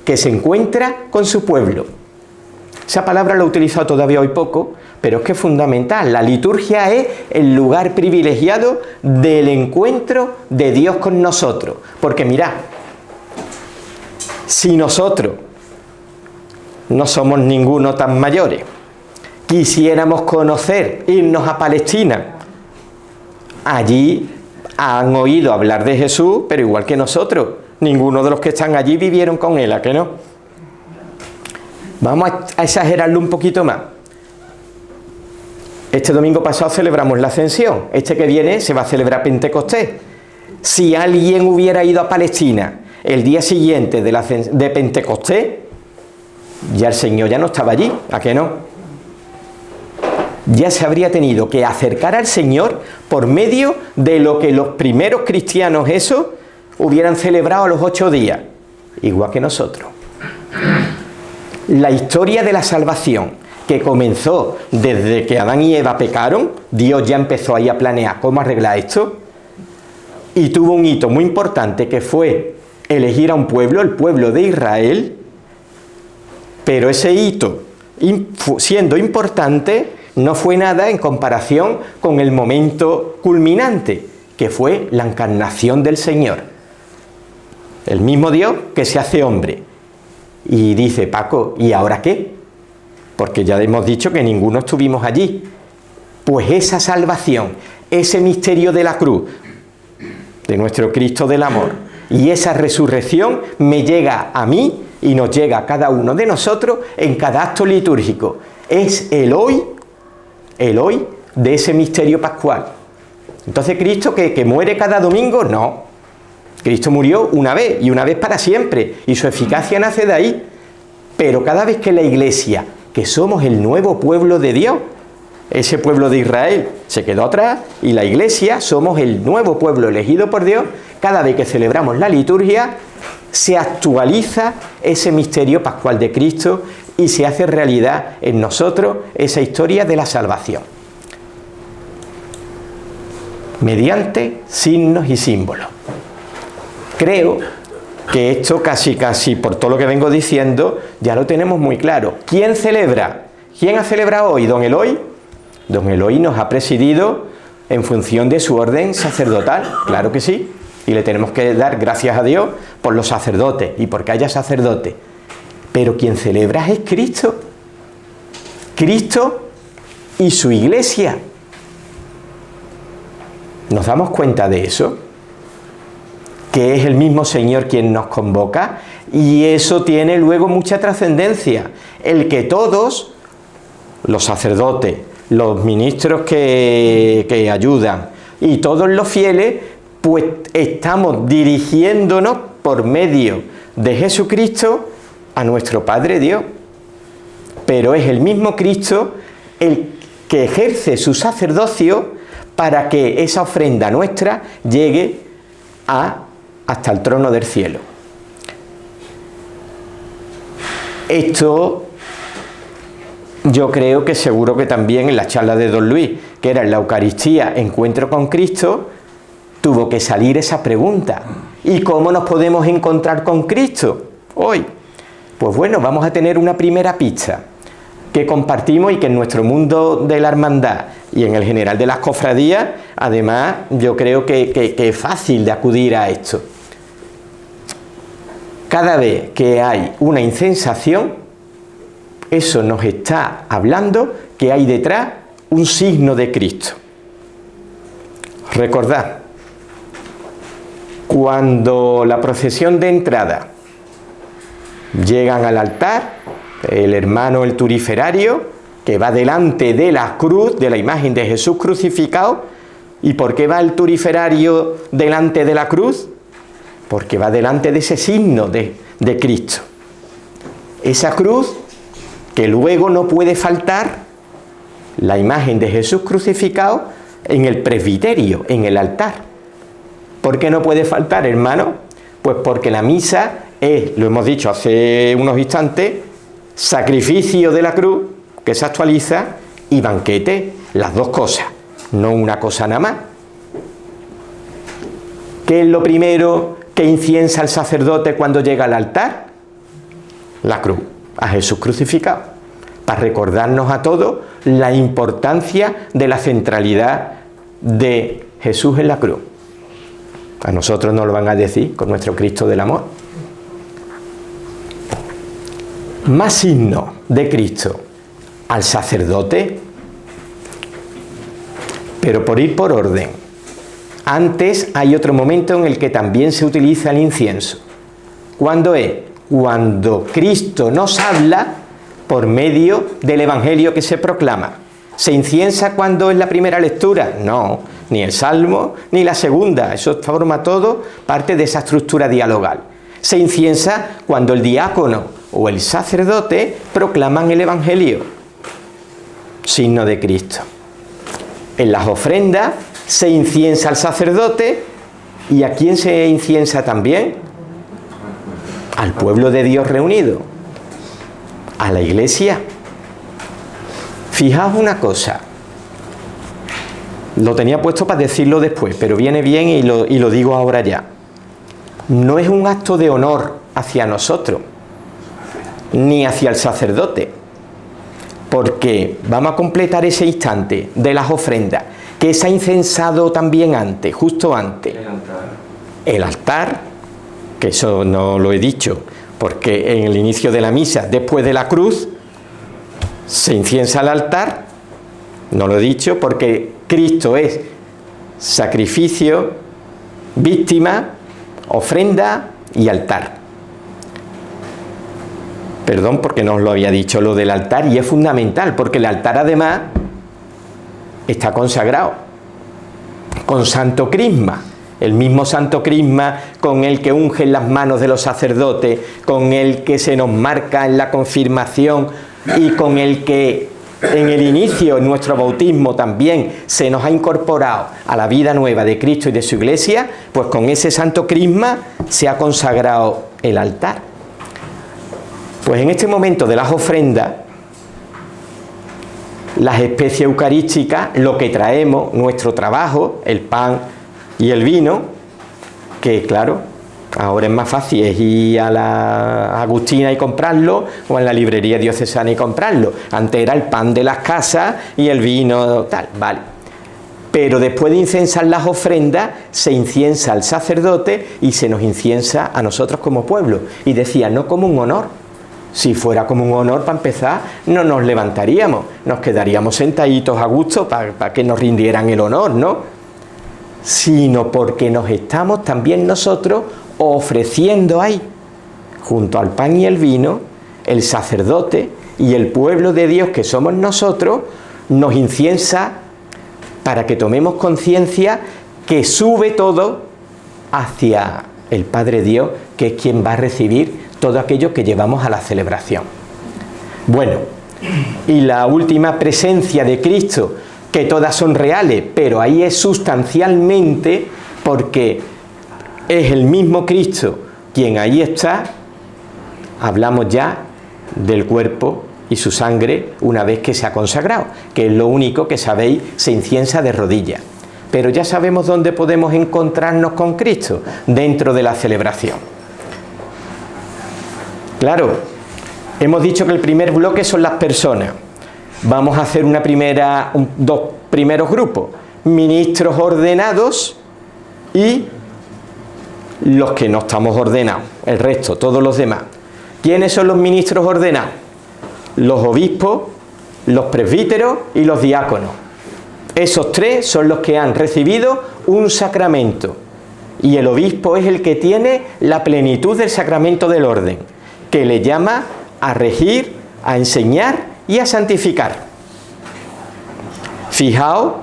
que se encuentra con su pueblo. Esa palabra la he utilizado todavía hoy poco, pero es que es fundamental. La liturgia es el lugar privilegiado del encuentro de Dios con nosotros. Porque mirad, si nosotros no somos ninguno tan mayores, quisiéramos conocer, irnos a Palestina, allí han oído hablar de Jesús, pero igual que nosotros, ninguno de los que están allí vivieron con él, ¿a qué no? Vamos a exagerarlo un poquito más. Este domingo pasado celebramos la Ascensión, este que viene se va a celebrar Pentecostés. Si alguien hubiera ido a Palestina el día siguiente de Pentecostés, ya el Señor ya no estaba allí, ¿a qué no? Ya se habría tenido que acercar al Señor por medio de lo que los primeros cristianos esos hubieran celebrado a los 8 días, igual que nosotros. La historia de la salvación, que comenzó desde que Adán y Eva pecaron, Dios ya empezó ahí a planear cómo arreglar esto. y tuvo un hito muy importante que fue elegir a un pueblo, el pueblo de Israel, pero ese hito, siendo importante, no fue nada en comparación con el momento culminante, que fue la encarnación del Señor. El mismo Dios que se hace hombre. Y dice, Paco, ¿y ahora qué? Porque ya hemos dicho que ninguno estuvimos allí. Pues esa salvación, ese misterio de la cruz, de nuestro Cristo del amor, y esa resurrección me llega a mí y nos llega a cada uno de nosotros en cada acto litúrgico. Es el hoy de ese misterio pascual. Entonces, ¿Cristo que muere cada domingo? No. Cristo murió una vez y una vez para siempre, y su eficacia nace de ahí. Pero cada vez que la Iglesia, que somos el nuevo pueblo de Dios, ese pueblo de Israel se quedó atrás y la Iglesia somos el nuevo pueblo elegido por Dios, cada vez que celebramos la liturgia se actualiza ese misterio pascual de Cristo y se hace realidad en nosotros esa historia de la salvación. Mediante signos y símbolos. Creo que esto casi por todo lo que vengo diciendo ya lo tenemos muy claro. ¿Quién celebra? ¿Quién ha celebrado hoy? ¿Don Eloy? Don Eloy nos ha presidido en función de su orden sacerdotal, claro que sí, y le tenemos que dar gracias a Dios por los sacerdotes y porque haya sacerdotes. Pero quien celebra es Cristo. Cristo y su Iglesia. ¿Nos damos cuenta de eso? Que es el mismo Señor quien nos convoca, y eso tiene luego mucha trascendencia. El que todos, los sacerdotes, los ministros que ayudan y todos los fieles, pues estamos dirigiéndonos por medio de Jesucristo a nuestro Padre Dios. Pero es el mismo Cristo el que ejerce su sacerdocio para que esa ofrenda nuestra llegue hasta el trono del cielo. Esto yo creo que seguro que también en la charla de Don Luis, que era en la Eucaristía, encuentro con Cristo, tuvo que salir esa pregunta. ¿Y cómo nos podemos encontrar con Cristo hoy? Pues bueno, vamos a tener una primera pista que compartimos y que en nuestro mundo de la hermandad y en el general de las cofradías, además, yo creo que es fácil de acudir a esto. Cada vez que hay una incensación, eso nos está hablando que hay detrás un signo de Cristo. Recordad, cuando la procesión de entrada llegan al altar, el hermano el turiferario, que va delante de la cruz, de la imagen de Jesús crucificado. ¿Y por qué va el turiferario delante de la cruz? Porque va delante de ese signo de Cristo. Esa cruz que luego no puede faltar la imagen de Jesús crucificado en el presbiterio, en el altar. ¿Por qué no puede faltar, hermano? Pues porque la misa es, lo hemos dicho hace unos instantes, sacrificio de la cruz, que se actualiza, y banquete, las dos cosas, no una cosa nada más. ¿Qué es lo primero que inciensa el sacerdote cuando llega al altar? La cruz, a Jesús crucificado, para recordarnos a todos la importancia de la centralidad de Jesús en la cruz. A nosotros nos lo van a decir con nuestro Cristo del amor. Más signo de Cristo al sacerdote, pero por ir por orden. Antes hay otro momento en el que también se utiliza el incienso. ¿Cuándo es? Cuando Cristo nos habla por medio del Evangelio que se proclama. ¿Se inciensa cuando es la primera lectura? No, ni el Salmo ni la segunda. Eso forma todo parte de esa estructura dialogal. Se inciensa cuando el diácono o el sacerdote proclaman el Evangelio, signo de Cristo. En las ofrendas se inciensa al sacerdote, ¿y a quién se inciensa también? Al pueblo de Dios reunido, a la Iglesia. Fijaos una cosa, lo tenía puesto para decirlo después, pero viene bien y lo digo ahora ya. No es un acto de honor hacia nosotros, ni hacia el sacerdote, porque vamos a completar ese instante de las ofrendas, que se ha incensado también antes, justo antes. El altar, que eso no lo he dicho, porque en el inicio de la misa, después de la cruz, se inciensa el altar, no lo he dicho, porque Cristo es sacrificio, víctima, ofrenda y altar. Perdón, porque no os lo había dicho lo del altar, y es fundamental, porque el altar además está consagrado con santo crisma, el mismo santo crisma con el que ungen las manos de los sacerdotes, con el que se nos marca en la confirmación y con el que en el inicio, en nuestro bautismo también se nos ha incorporado a la vida nueva de Cristo y de su Iglesia, pues con ese santo crisma se ha consagrado el altar. Pues en este momento de las ofrendas, las especies eucarísticas, lo que traemos, nuestro trabajo, el pan y el vino, que claro, ahora es más fácil, es ir a la Agustina y comprarlo, o en la librería diocesana y comprarlo. Antes era el pan de las casas y el vino tal, vale. Pero después de incensar las ofrendas, se inciensa al sacerdote y se nos inciensa a nosotros como pueblo. Y decía, no como un honor. Si fuera como un honor, para empezar, no nos levantaríamos, nos quedaríamos sentaditos a gusto para que nos rindieran el honor, ¿no? Sino porque nos estamos también nosotros ofreciendo ahí, junto al pan y el vino, el sacerdote y el pueblo de Dios que somos nosotros, nos inciensa para que tomemos conciencia que sube todo hacia el Padre Dios, que es quien va a recibir todo aquello que llevamos a la celebración. Bueno, y la última presencia de Cristo, que todas son reales, pero ahí es sustancialmente, porque es el mismo Cristo quien ahí está. Hablamos ya del cuerpo y su sangre una vez que se ha consagrado, que es lo único que sabéis, se inciensa de rodillas. Pero ya sabemos dónde podemos encontrarnos con Cristo, dentro de la celebración. Claro, hemos dicho que el primer bloque son las personas. Vamos a hacer dos primeros grupos, ministros ordenados y los que no estamos ordenados, el resto, todos los demás. ¿Quiénes son los ministros ordenados? Los obispos, los presbíteros y los diáconos. Esos tres son los que han recibido un sacramento, y el obispo es el que tiene la plenitud del sacramento del orden, que le llama a regir, a enseñar y a santificar. Fijaos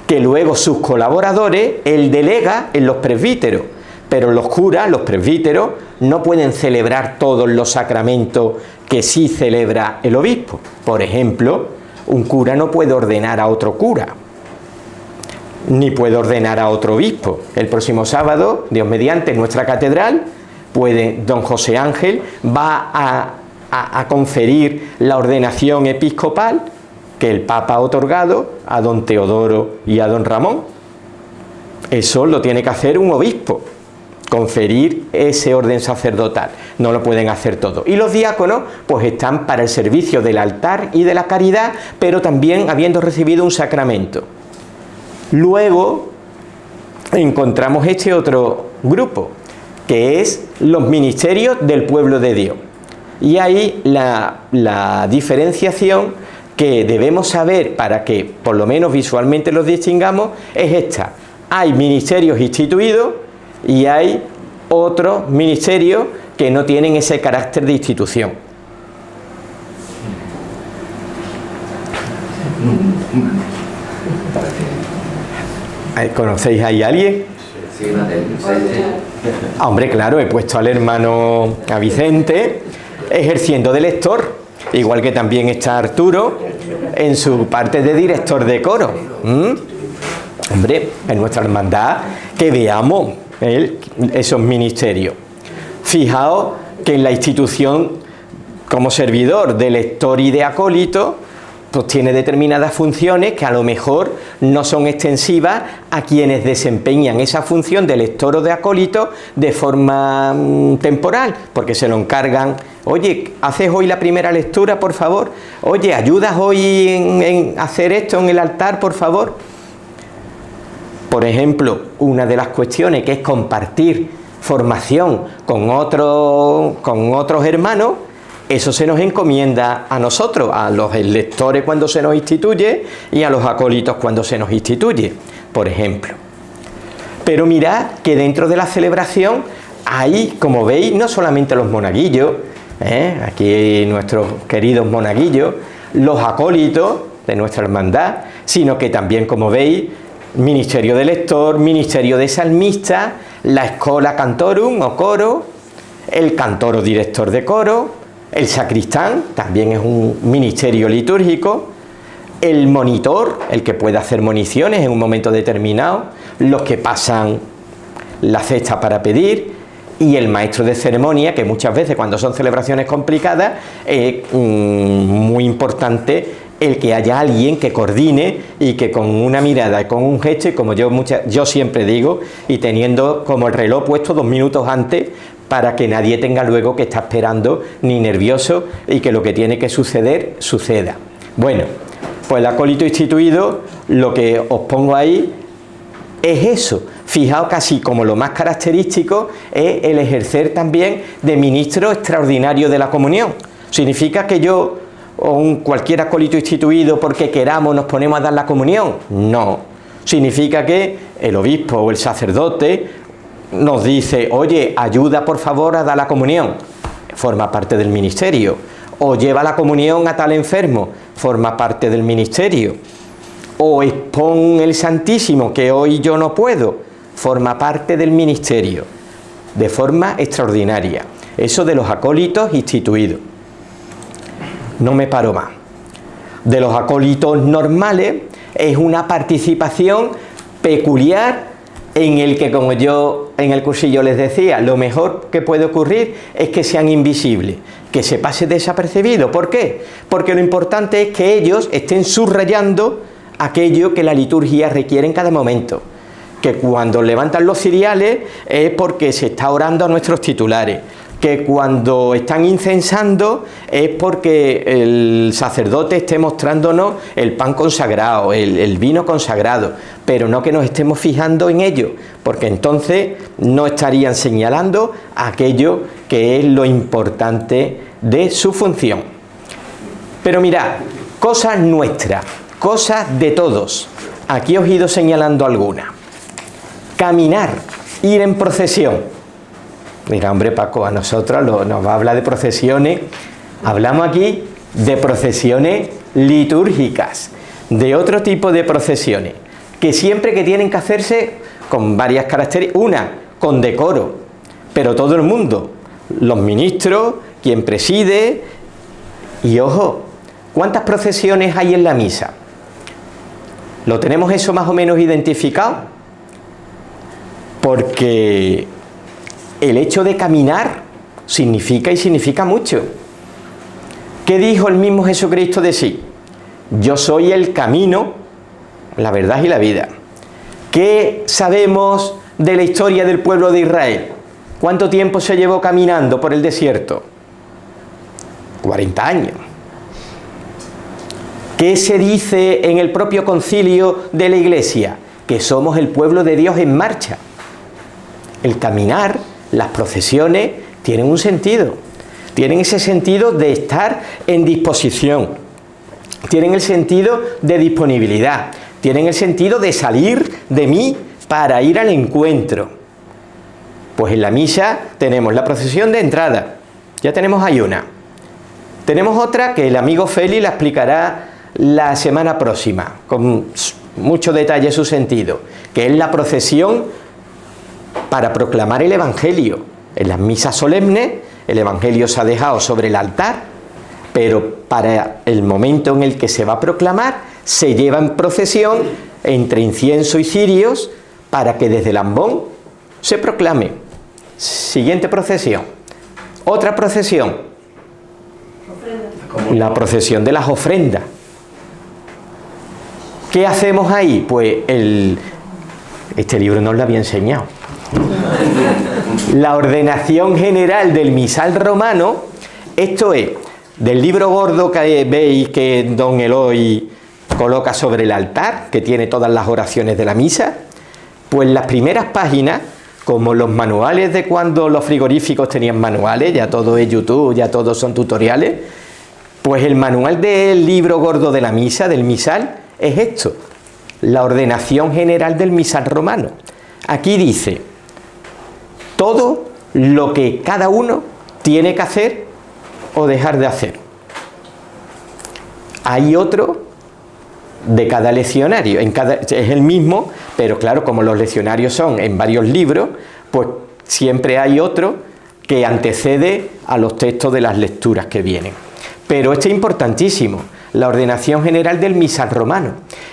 que luego sus colaboradores, él delega en los presbíteros, pero los curas, los presbíteros, no pueden celebrar todos los sacramentos que sí celebra el obispo. Por ejemplo, un cura no puede ordenar a otro cura, ni puede ordenar a otro obispo. El próximo sábado, Dios mediante, en nuestra catedral, don José Ángel va a conferir la ordenación episcopal que el Papa ha otorgado a don Teodoro y a don Ramón. Eso lo tiene que hacer un obispo, conferir ese orden sacerdotal. No lo pueden hacer todos. Y los diáconos pues están para el servicio del altar y de la caridad, pero también habiendo recibido un sacramento. Luego encontramos este otro grupo, que es los ministerios del pueblo de Dios. Y ahí la diferenciación que debemos saber para que por lo menos visualmente los distingamos es esta. Hay ministerios instituidos y hay otros ministerios que no tienen ese carácter de institución. ¿Conocéis ahí a alguien? Sí, Hombre, claro, he puesto al hermano a Vicente ejerciendo de lector, igual que también está Arturo en su parte de director de coro. Hombre, en nuestra hermandad que veamos esos ministerios. Fijaos que en la institución, como servidor de lector y de acólito, pues tiene determinadas funciones que a lo mejor no son extensivas a quienes desempeñan esa función de lector o de acólito de forma temporal, porque se lo encargan. Oye, ¿haces hoy la primera lectura, por favor? Oye, ¿ayudas hoy en hacer esto en el altar, por favor? Por ejemplo, una de las cuestiones que es compartir formación con otros hermanos, eso se nos encomienda a nosotros, a los lectores cuando se nos instituye y a los acólitos cuando se nos instituye, por ejemplo. Pero mirad que dentro de la celebración hay, como veis, no solamente los monaguillos, aquí nuestros queridos monaguillos, los acólitos de nuestra hermandad, sino que también, como veis, ministerio de lector, ministerio de salmista, la escola cantorum o coro, el cantor o director de coro, el sacristán, también es un ministerio litúrgico, el monitor, el que puede hacer moniciones en un momento determinado, los que pasan la cesta para pedir, y el maestro de ceremonia, que muchas veces cuando son celebraciones complicadas es muy importante el que haya alguien que coordine y que con una mirada y con un gesto, y como yo siempre digo, y teniendo como el reloj puesto 2 minutos antes, para que nadie tenga luego que estar esperando ni nervioso y que lo que tiene que suceder, suceda. Bueno, pues el acólito instituido, lo que os pongo ahí es eso. Fijaos, casi como lo más característico es el ejercer también de ministro extraordinario de la comunión. ¿Significa que yo o cualquier acólito instituido porque queramos nos ponemos a dar la comunión? No. Significa que el obispo o el sacerdote nos dice, oye, ayuda por favor a dar la comunión, forma parte del ministerio, o lleva la comunión a tal enfermo, forma parte del ministerio, o expon el Santísimo que hoy yo no puedo, forma parte del ministerio, de forma extraordinaria. Eso de los acólitos instituidos. No me paro más. De los acólitos normales es una participación peculiar en el que, como yo en el cursillo les decía, lo mejor que puede ocurrir es que sean invisibles, que se pase desapercibido. ¿Por qué? Porque lo importante es que ellos estén subrayando aquello que la liturgia requiere en cada momento. Que cuando levantan los ciriales es porque se está orando a nuestros titulares, que cuando están incensando es porque el sacerdote esté mostrándonos el pan consagrado, el vino consagrado, pero no que nos estemos fijando en ello, porque entonces no estarían señalando aquello que es lo importante de su función. Pero mirad, cosas nuestras, cosas de todos. Aquí os he ido señalando algunas. Caminar, ir en procesión. Mira, hombre, Paco, a nosotros nos va a hablar de procesiones. Hablamos aquí de procesiones litúrgicas, de otro tipo de procesiones, que siempre que tienen que hacerse con varias características. Una, con decoro, pero todo el mundo, los ministros, quien preside. Y ojo, ¿cuántas procesiones hay en la misa? ¿Lo tenemos eso más o menos identificado? Porque el hecho de caminar significa mucho. ¿Qué dijo el mismo Jesucristo de sí? Yo soy el camino, la verdad y la vida. ¿Qué sabemos de la historia del pueblo de Israel? ¿Cuánto tiempo se llevó caminando por el desierto? 40 años. ¿Qué se dice en el propio concilio de la Iglesia? Que somos el pueblo de Dios en marcha. El caminar, las procesiones, tienen un sentido. Tienen ese sentido de estar en disposición. Tienen el sentido de disponibilidad. Tienen el sentido de salir de mí para ir al encuentro. Pues en la misa tenemos la procesión de entrada. Ya tenemos ahí una. Tenemos otra que el amigo Feli la explicará la semana próxima, con mucho detalle su sentido, que es la procesión para proclamar el Evangelio. En las misas solemnes el Evangelio se ha dejado sobre el altar, pero para el momento en el que se va a proclamar se lleva en procesión entre incienso y cirios para que desde el ambón se proclame. Siguiente procesión. Otra procesión. La procesión de las ofrendas. ¿Qué hacemos ahí? Pues este libro no os lo había enseñado. La ordenación general del misal romano, esto es, del libro gordo que veis que don Eloy coloca sobre el altar, que tiene todas las oraciones de la misa, pues las primeras páginas, como los manuales de cuando los frigoríficos tenían manuales, ya todo es YouTube, ya todos son tutoriales, pues el manual del libro gordo de la misa, del misal, es esto, la ordenación general del misal romano. Aquí dice todo lo que cada uno tiene que hacer o dejar de hacer. Hay otro de cada leccionario, es el mismo, pero claro, como los leccionarios son en varios libros, pues siempre hay otro que antecede a los textos de las lecturas que vienen. Pero este es importantísimo, la ordenación general del misal romano.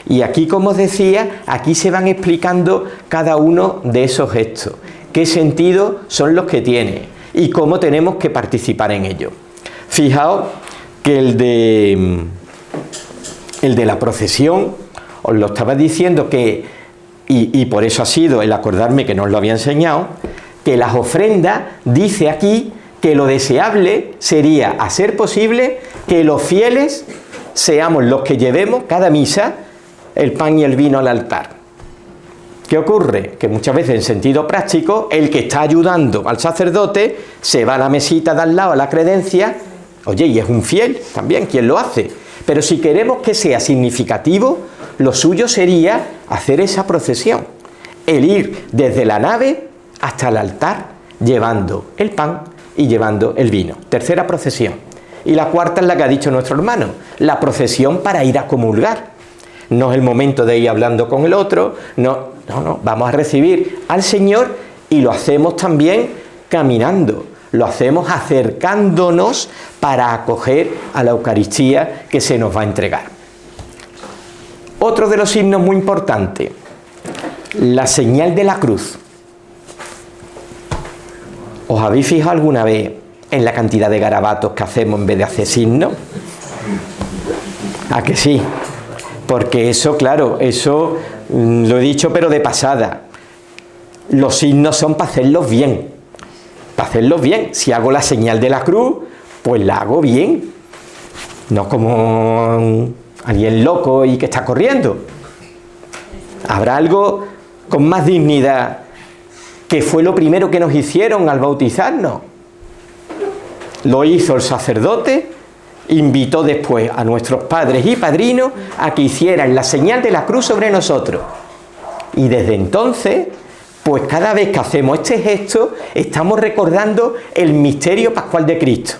Y aquí, como os decía, aquí se van explicando cada uno de esos gestos, qué sentido son los que tiene y cómo tenemos que participar en ello. Fijaos que el de la procesión, os lo estaba diciendo que, y por eso ha sido el acordarme que no os lo había enseñado, que las ofrendas, dice aquí, que lo deseable sería, a ser posible, que los fieles seamos los que llevemos cada misa el pan y el vino al altar. ¿Qué ocurre? Que muchas veces, en sentido práctico, el que está ayudando al sacerdote se va a la mesita de al lado, a la credencia, oye, y es un fiel también quien lo hace. Pero si queremos que sea significativo, lo suyo sería hacer esa procesión, el ir desde la nave hasta el altar, llevando el pan y llevando el vino. Tercera procesión. Y la cuarta es la que ha dicho nuestro hermano, la procesión para ir a comulgar. No es el momento de ir hablando con el otro, no, vamos a recibir al Señor y lo hacemos también caminando, lo hacemos acercándonos para acoger a la Eucaristía que se nos va a entregar. Otro de los signos muy importantes, la señal de la cruz. ¿Os habéis fijado alguna vez en la cantidad de garabatos que hacemos en vez de hacer signos? ¿A que sí? Porque eso, claro, eso lo he dicho pero de pasada. Los signos son para hacerlos bien. Para hacerlos bien. Si hago la señal de la cruz, pues la hago bien. No como alguien loco y que está corriendo. Habrá algo con más dignidad, que fue lo primero que nos hicieron al bautizarnos. Lo hizo el sacerdote, invitó después a nuestros padres y padrinos a que hicieran la señal de la cruz sobre nosotros. Y desde entonces, pues cada vez que hacemos este gesto, estamos recordando el misterio pascual de Cristo.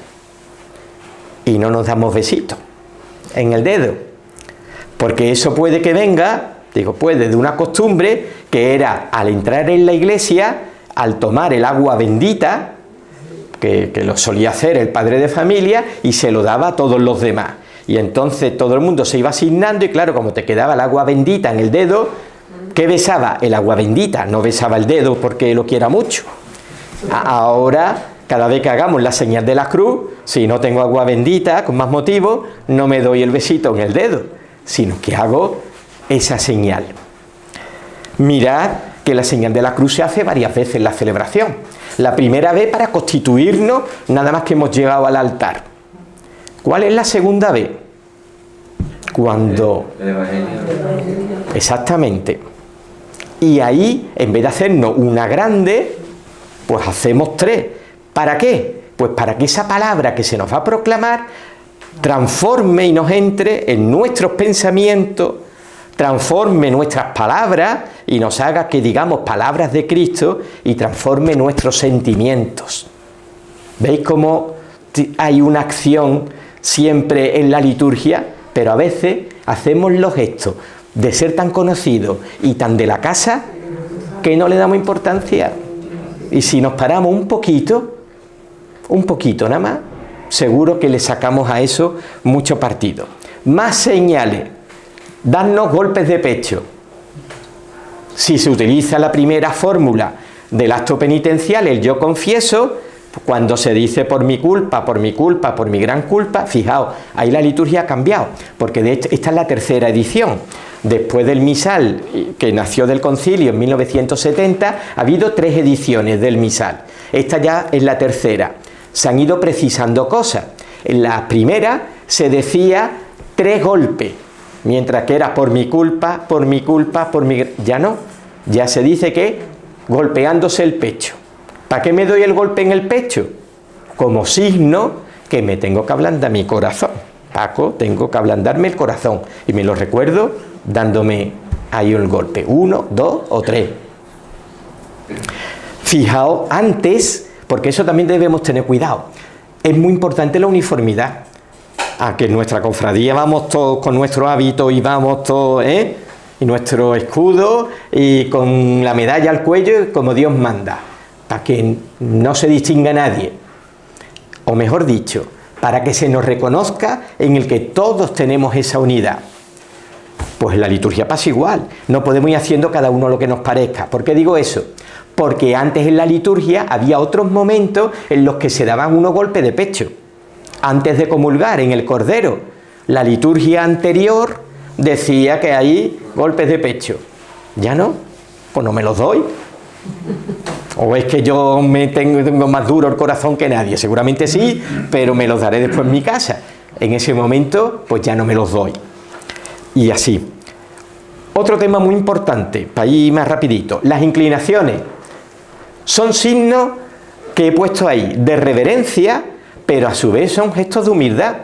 Y no nos damos besitos en el dedo, porque eso puede que venga, puede de una costumbre que era al entrar en la iglesia, al tomar el agua bendita, que lo solía hacer el padre de familia, y se lo daba a todos los demás. Y entonces todo el mundo se iba asignando y claro, como te quedaba el agua bendita en el dedo, ¿qué besaba? El agua bendita, no besaba el dedo porque lo quiera mucho. Ahora, cada vez que hagamos la señal de la cruz, si no tengo agua bendita, con más motivo, no me doy el besito en el dedo, sino que hago esa señal. Mirad que la señal de la cruz se hace varias veces en la celebración. La primera vez para constituirnos, nada más que hemos llegado al altar. ¿Cuál es la segunda vez? Cuando... el Evangelio. Exactamente. Y ahí, en vez de hacernos una grande, pues hacemos tres. ¿Para qué? Pues para que esa palabra que se nos va a proclamar transforme y nos entre en nuestros pensamientos, transforme nuestras palabras y nos haga que digamos palabras de Cristo y transforme nuestros sentimientos. ¿Veis cómo hay una acción siempre en la liturgia? Pero a veces hacemos los gestos de ser tan conocidos y tan de la casa que no le damos importancia. Y si nos paramos un poquito nada más, seguro que le sacamos a eso mucho partido. Más señales. Darnos golpes de pecho. Si se utiliza la primera fórmula del acto penitencial, el yo confieso, cuando se dice por mi culpa, por mi culpa, por mi gran culpa, fijaos, ahí la liturgia ha cambiado, porque de hecho esta es la tercera edición. después del misal, que nació del concilio en 1970, ha habido 3 ediciones del misal. Esta ya es la tercera. Se han ido precisando cosas. En la primera se decía 3 golpes, mientras que era por mi culpa, por mi culpa, por mi... Ya no, ya se dice que golpeándose el pecho. ¿Para qué me doy el golpe en el pecho? Como signo que me tengo que ablandar mi corazón. Paco, tengo que ablandarme el corazón. Y me lo recuerdo dándome ahí el golpe. 1, 2 o 3. Fijaos, antes, porque eso también debemos tener cuidado, es muy importante la uniformidad. A que en nuestra cofradía vamos todos con nuestro hábito y vamos todos, y nuestro escudo y con la medalla al cuello como Dios manda, para que no se distinga a nadie, o mejor dicho, para que se nos reconozca en el que todos tenemos esa unidad. Pues la liturgia pasa igual, no podemos ir haciendo cada uno lo que nos parezca. ¿Por qué digo eso? Porque antes en la liturgia había otros momentos en los que se daban unos golpes de pecho. Antes de comulgar en el Cordero, la liturgia anterior decía que hay golpes de pecho. ¿Ya no? Pues no me los doy. ¿O es que yo tengo más duro el corazón que nadie? Seguramente sí, pero me los daré después en mi casa. En ese momento, pues ya no me los doy. Y así. Otro tema muy importante, para ir más rapidito. Las inclinaciones son signos que he puesto ahí de reverencia, pero a su vez son gestos de humildad.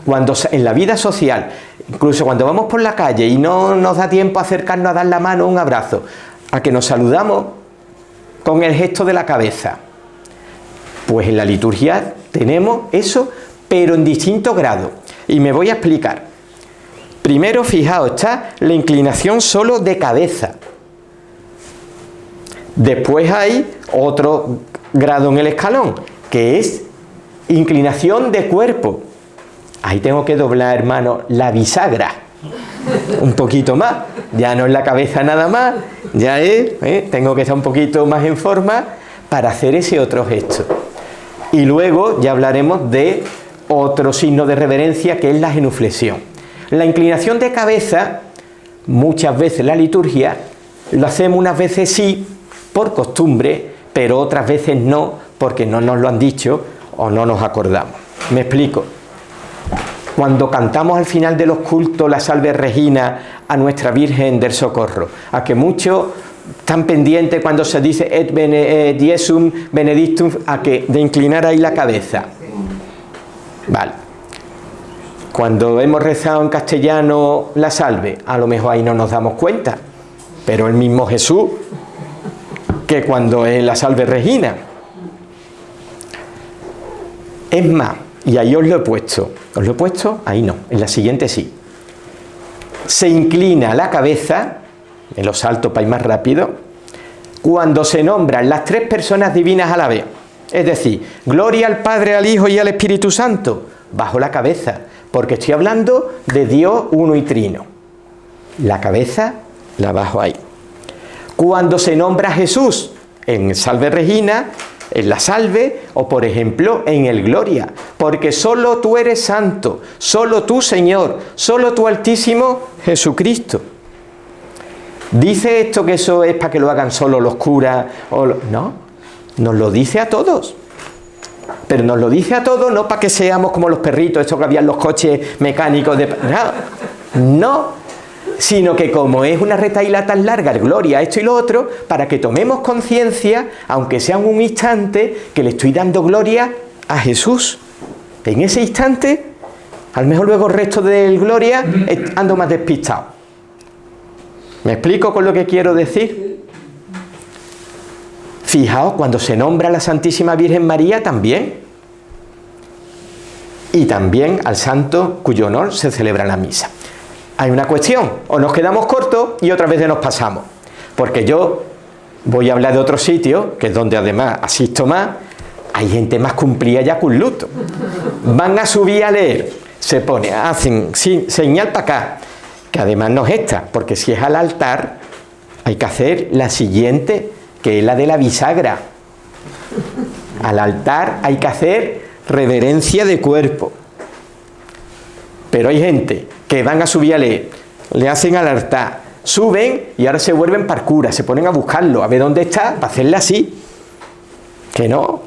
Cuando en la vida social, incluso cuando vamos por la calle y no nos da tiempo a acercarnos a dar la mano o un abrazo, a que nos saludamos con el gesto de la cabeza. Pues en la liturgia tenemos eso, pero en distintos grados. Y me voy a explicar. Primero, fijaos, está la inclinación solo de cabeza. Después hay otro grado en el escalón, que es inclinación de cuerpo. Ahí tengo que doblar, hermano, la bisagra. Un poquito más. Ya no es la cabeza nada más. Ya es, tengo que estar un poquito más en forma para hacer ese otro gesto. Y luego ya hablaremos de otro signo de reverencia, que es la genuflexión. La inclinación de cabeza, muchas veces en la liturgia, lo hacemos unas veces sí, por costumbre, pero otras veces no, porque no nos lo han dicho o no nos acordamos. Me explico. Cuando cantamos al final de los cultos la Salve Regina a nuestra Virgen del Socorro, a que muchos están pendientes cuando se dice et Diesum benedictum, a que de inclinar ahí la cabeza. Vale. Cuando hemos rezado en castellano la Salve, a lo mejor ahí no nos damos cuenta, pero el mismo Jesús, que cuando es la Salve Regina. Es más, y ahí os lo he puesto, ahí no, en la siguiente sí. Se inclina la cabeza, me lo salto para ir más rápido, cuando se nombran las 3 personas divinas a la vez. Es decir, gloria al Padre, al Hijo y al Espíritu Santo, bajo la cabeza, porque estoy hablando de Dios uno y trino. La cabeza la bajo ahí. Cuando se nombra a Jesús en Salve Regina, en la Salve, o por ejemplo en el Gloria, porque solo tú eres santo, solo tú Señor, solo tú Altísimo Jesucristo. ¿Dice esto que eso es para que lo hagan solo los curas? No, nos lo dice a todos. Pero nos lo dice a todos no para que seamos como los perritos, estos que habían los coches mecánicos de... No, sino que como es una retahíla tan larga, el Gloria, esto y lo otro, para que tomemos conciencia, aunque sea un instante, que le estoy dando gloria a Jesús. En ese instante, a lo mejor luego el resto del Gloria ando más despistado. ¿Me explico con lo que quiero decir? Fijaos, cuando se nombra a la Santísima Virgen María también. Y también al santo cuyo honor se celebra la misa. Hay una cuestión, o nos quedamos cortos y otras veces nos pasamos. Porque yo voy a hablar de otro sitio, que es donde además asisto más, hay gente más cumplida ya con luto. Van a subir a leer, se pone, hacen señal para acá, que además no es esta, porque si es al altar, hay que hacer la siguiente, que es la de la bisagra. Al altar hay que hacer reverencia de cuerpo. Pero hay gente que van a subir a leer le hacen al altar, suben y ahora se vuelven para el cura, se ponen a buscarlo, a ver dónde está, para hacerle así. Que no.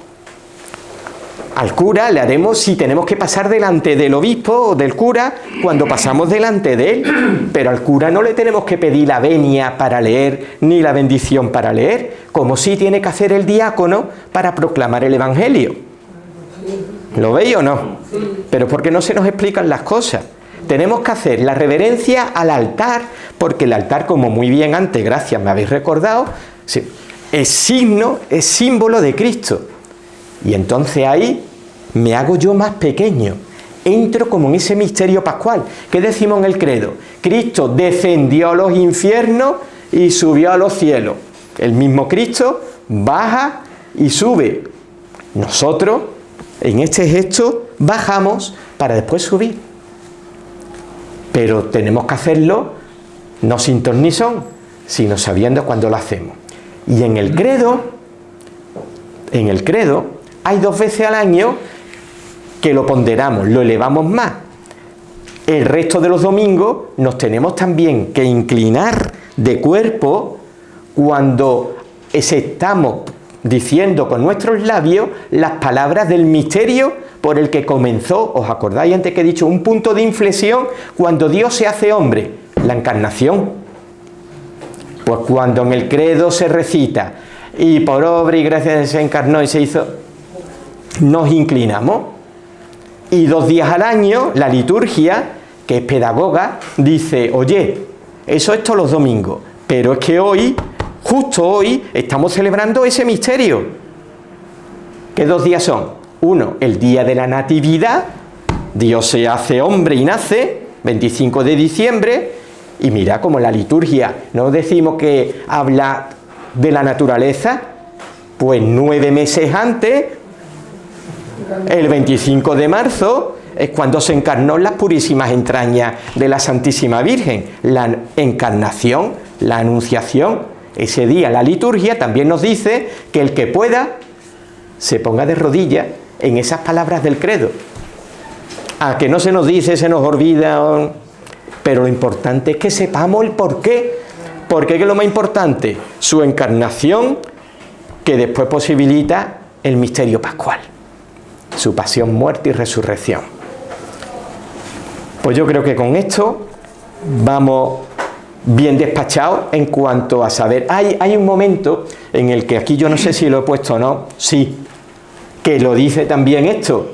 Al cura le haremos si tenemos que pasar delante del obispo o del cura, cuando pasamos delante de él, pero al cura no le tenemos que pedir la venia para leer, ni la bendición para leer, como sí tiene que hacer el diácono para proclamar el evangelio. ¿Lo veis o no? Pero ¿por qué no se nos explican las cosas? Tenemos que hacer la reverencia al altar, porque el altar, como muy bien antes, gracias, me habéis recordado, es signo, es símbolo de Cristo. Y entonces ahí me hago yo más pequeño, entro como en ese misterio pascual. ¿Qué decimos en el credo? Cristo descendió a los infiernos y subió a los cielos. El mismo Cristo baja y sube. Nosotros, en este gesto, bajamos para después subir. Pero tenemos que hacerlo no sin ton ni son, sino sabiendo cuándo lo hacemos. Y en el credo hay 2 veces al año que lo ponderamos, lo elevamos más. El resto de los domingos nos tenemos también que inclinar de cuerpo cuando estamos diciendo con nuestros labios las palabras del misterio por el que comenzó, ¿os acordáis antes que he dicho? Un punto de inflexión cuando Dios se hace hombre, la encarnación. Pues cuando en el credo se recita, y por obra y gracia se encarnó y se hizo, nos inclinamos. Y 2 días al año, la liturgia, que es pedagoga, dice, oye, eso es todos los domingos, pero es que hoy, justo hoy, estamos celebrando ese misterio. ¿Qué 2 días son? Uno, el día de la Natividad, Dios se hace hombre y nace, 25 de diciembre, y mira como la liturgia, no decimos que habla de la naturaleza, pues 9 meses antes, el 25 de marzo, es cuando se encarnó en las purísimas entrañas de la Santísima Virgen, la encarnación, la anunciación. Ese día la liturgia también nos dice que el que pueda se ponga de rodillas en esas palabras del credo. A que no se nos dice, se nos olvida, pero lo importante es que sepamos el porqué. ¿Por qué? ¿Qué es lo más importante? Su encarnación, que después posibilita el misterio pascual, su pasión, muerte y resurrección. Pues yo creo que con esto vamos bien despachados en cuanto a saber. Hay un momento en el que aquí yo no sé si lo he puesto o no, sí, que lo dice también esto.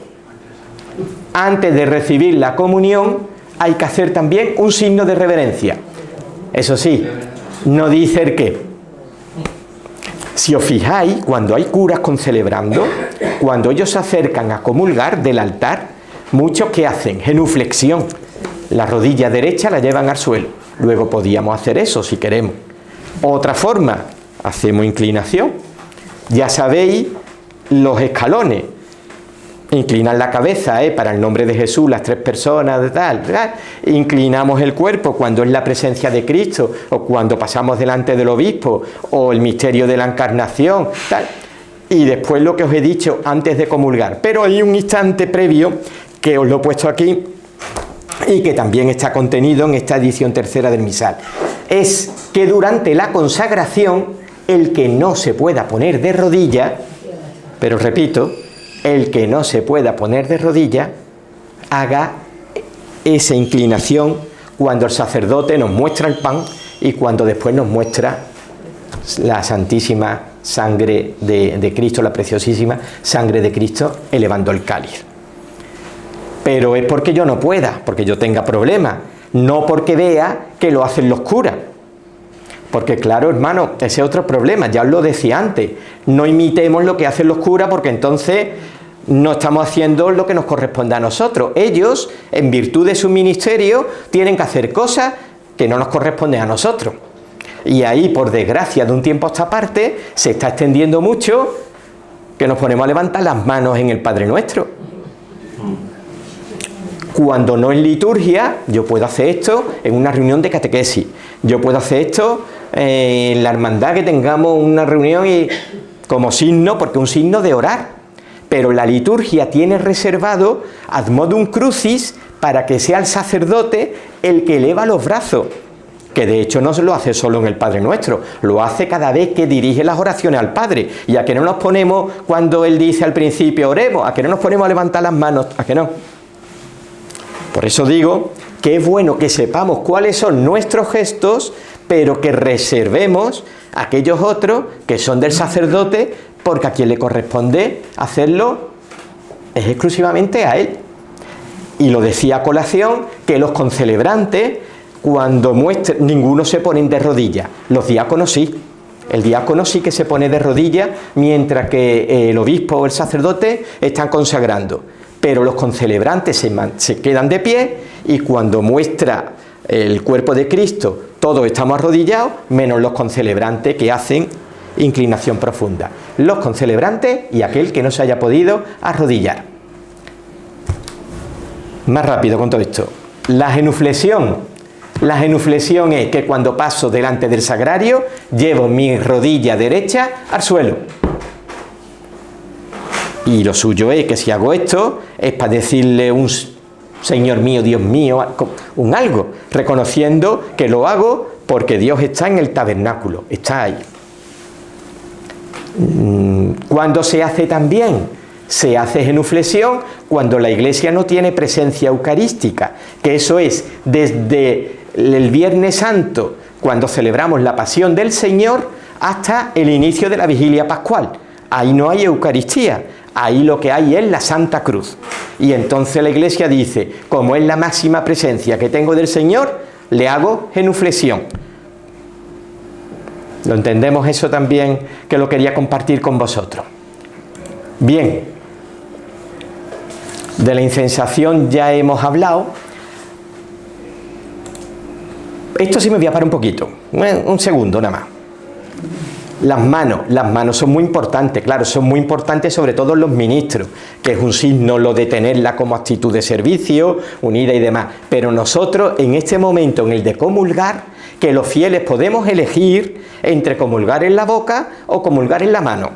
Antes de recibir la comunión hay que hacer también un signo de reverencia. Eso sí, no dice el qué. Si os fijáis, cuando hay curas concelebrando, cuando ellos se acercan a comulgar del altar, muchos que hacen genuflexión, la rodilla derecha la llevan al suelo. Luego podíamos hacer eso si queremos. Otra forma, hacemos inclinación. Ya sabéis los escalones. Inclinan la cabeza, para el nombre de Jesús, las 3 personas, de tal. Inclinamos el cuerpo cuando es la presencia de Cristo, o cuando pasamos delante del obispo, o el misterio de la encarnación, tal. Y después lo que os he dicho antes de comulgar. Pero hay un instante previo, que os lo he puesto aquí, y que también está contenido en esta edición 3ª del misal. Es que durante la consagración, el que no se pueda poner de rodillas, pero repito, el que no se pueda poner de rodillas, haga esa inclinación cuando el sacerdote nos muestra el pan y cuando después nos muestra la santísima sangre de Cristo, la preciosísima sangre de Cristo, elevando el cáliz. Pero es porque yo no pueda, porque yo tenga problemas, no porque vea que lo hacen los curas. Porque claro, hermano, ese es otro problema, ya os lo decía antes, no imitemos lo que hacen los curas porque entonces no estamos haciendo lo que nos corresponde a nosotros. Ellos, en virtud de su ministerio, tienen que hacer cosas que no nos corresponden a nosotros. Y ahí, por desgracia, de un tiempo a esta parte, se está extendiendo mucho que nos ponemos a levantar las manos en el Padre Nuestro. Cuando no en liturgia, yo puedo hacer esto en una reunión de catequesis. Yo puedo hacer esto en la hermandad, que tengamos una reunión y como signo, porque es un signo de orar. pero la liturgia tiene reservado ad modum crucis para que sea el sacerdote el que eleva los brazos, que de hecho no se lo hace solo en el Padre Nuestro, lo hace cada vez que dirige las oraciones al Padre. Y a que no nos ponemos, cuando Él dice al principio oremos, a que no nos ponemos a levantar las manos, a que no. Por eso digo que es bueno que sepamos cuáles son nuestros gestos, pero que reservemos aquellos otros que son del sacerdote, porque a quien le corresponde hacerlo es exclusivamente a él. Y lo decía a colación, que los concelebrantes, cuando muestren, ninguno se ponen de rodillas, los diáconos sí. El diácono sí que se pone de rodillas, mientras que el obispo o el sacerdote están consagrando. Pero los concelebrantes se quedan de pie, y cuando muestra el cuerpo de Cristo, todos estamos arrodillados, menos los concelebrantes que hacen inclinación profunda. Los concelebrantes y aquel que no se haya podido arrodillar. Más rápido con todo esto. La genuflexión. La genuflexión es que cuando paso delante del sagrario, llevo mi rodilla derecha al suelo. Y lo suyo es que si hago esto, es para decirle un Señor mío, Dios mío, un algo, reconociendo que lo hago porque Dios está en el tabernáculo, está ahí. ¿Cuándo se hace también? Se hace genuflexión cuando la Iglesia no tiene presencia eucarística, que eso es desde el Viernes Santo, cuando celebramos la Pasión del Señor, hasta el inicio de la Vigilia Pascual. Ahí no hay Eucaristía, ahí lo que hay es la Santa Cruz. Y entonces la Iglesia dice, como es la máxima presencia que tengo del Señor, le hago genuflexión. ¿Lo entendemos eso también, que lo quería compartir con vosotros? Bien, de la incensación ya hemos hablado. Esto sí me voy a parar un poquito, un segundo nada más. Las manos son muy importantes, claro, son muy importantes sobre todo los ministros, que es un signo lo de tenerla como actitud de servicio, unida y demás. Pero nosotros en este momento, en el de comulgar, que los fieles podemos elegir entre comulgar en la boca o comulgar en la mano.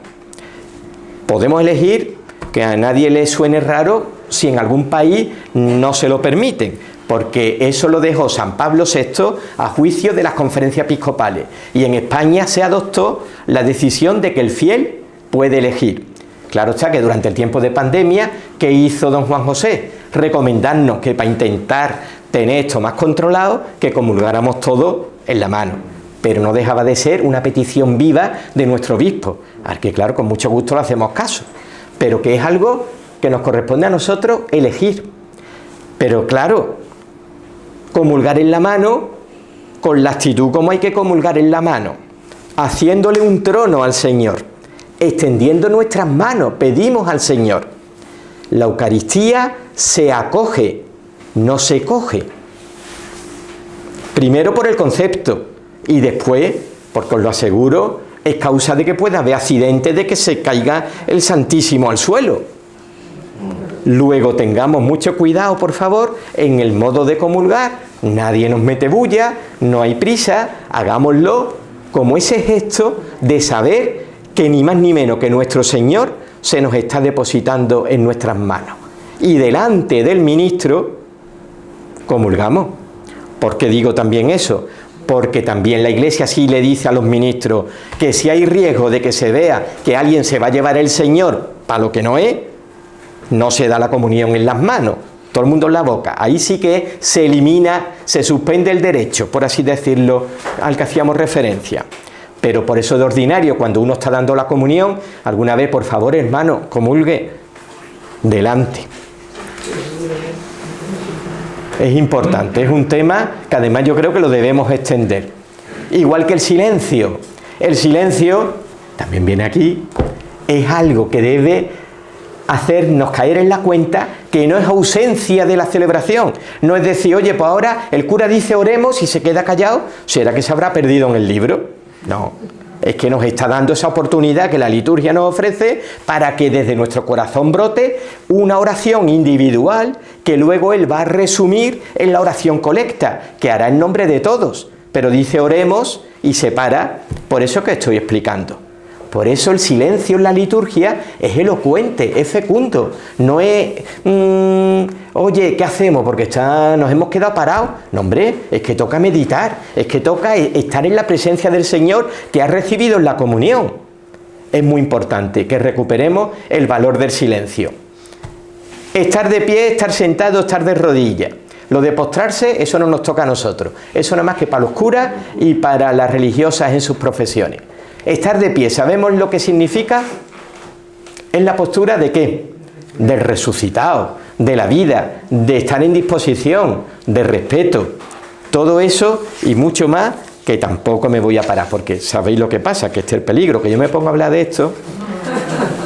Podemos elegir, que a nadie le suene raro si en algún país no se lo permiten, porque eso lo dejó San Pablo VI a juicio de las conferencias episcopales, y en España se adoptó la decisión de que el fiel puede elegir. Claro está que durante el tiempo de pandemia, ¿qué hizo don Juan José? Recomendarnos que para intentar tener esto más controlado, que comulgáramos todo en la mano. Pero no dejaba de ser una petición viva de nuestro obispo, al que claro, con mucho gusto le hacemos caso, pero que es algo que nos corresponde a nosotros elegir. Pero claro, comulgar en la mano, con la actitud como hay que comulgar en la mano, haciéndole un trono al Señor, extendiendo nuestras manos, pedimos al Señor. La Eucaristía se acoge, no se coge. Primero por el concepto, y después, porque os lo aseguro, es causa de que pueda haber accidentes de que se caiga el Santísimo al suelo. Luego tengamos mucho cuidado, por favor, en el modo de comulgar. Nadie nos mete bulla, no hay prisa, hagámoslo como ese gesto de saber que ni más ni menos que nuestro Señor se nos está depositando en nuestras manos. Y delante del ministro comulgamos. ¿Por qué digo también eso? Porque también la Iglesia sí le dice a los ministros que si hay riesgo de que se vea que alguien se va a llevar el Señor para lo que no es, no se da la comunión en las manos, todo el mundo en la boca. Ahí sí que se elimina, se suspende el derecho, por así decirlo, al que hacíamos referencia. Pero por eso de ordinario, cuando uno está dando la comunión, alguna vez, por favor, hermano, comulgue delante. Es importante, es un tema que además yo creo que lo debemos extender. Igual que el silencio. El silencio, también viene aquí, es algo que debe hacernos caer en la cuenta que no es ausencia de la celebración. No es decir, oye, pues ahora el cura dice oremos y se queda callado, ¿será que se habrá perdido en el libro? No, es que nos está dando esa oportunidad que la liturgia nos ofrece para que desde nuestro corazón brote una oración individual que luego él va a resumir en la oración colecta, que hará en nombre de todos, pero dice oremos y se para por eso que estoy explicando. Por eso el silencio en la liturgia es elocuente, es fecundo. No es, oye, ¿qué hacemos? Porque nos hemos quedado parados. No, hombre, es que toca meditar, es que toca estar en la presencia del Señor que has recibido en la comunión. Es muy importante que recuperemos el valor del silencio. Estar de pie, estar sentado, estar de rodillas. Lo de postrarse, eso no nos toca a nosotros. Eso nada más que para los curas y para las religiosas en sus profesiones. Estar de pie, ¿sabemos lo que significa? Es la postura de ¿qué? Del resucitado, de la vida, de estar en disposición, de respeto. Todo eso y mucho más, que tampoco me voy a parar, porque sabéis lo que pasa, que este es el peligro, que yo me pongo a hablar de esto,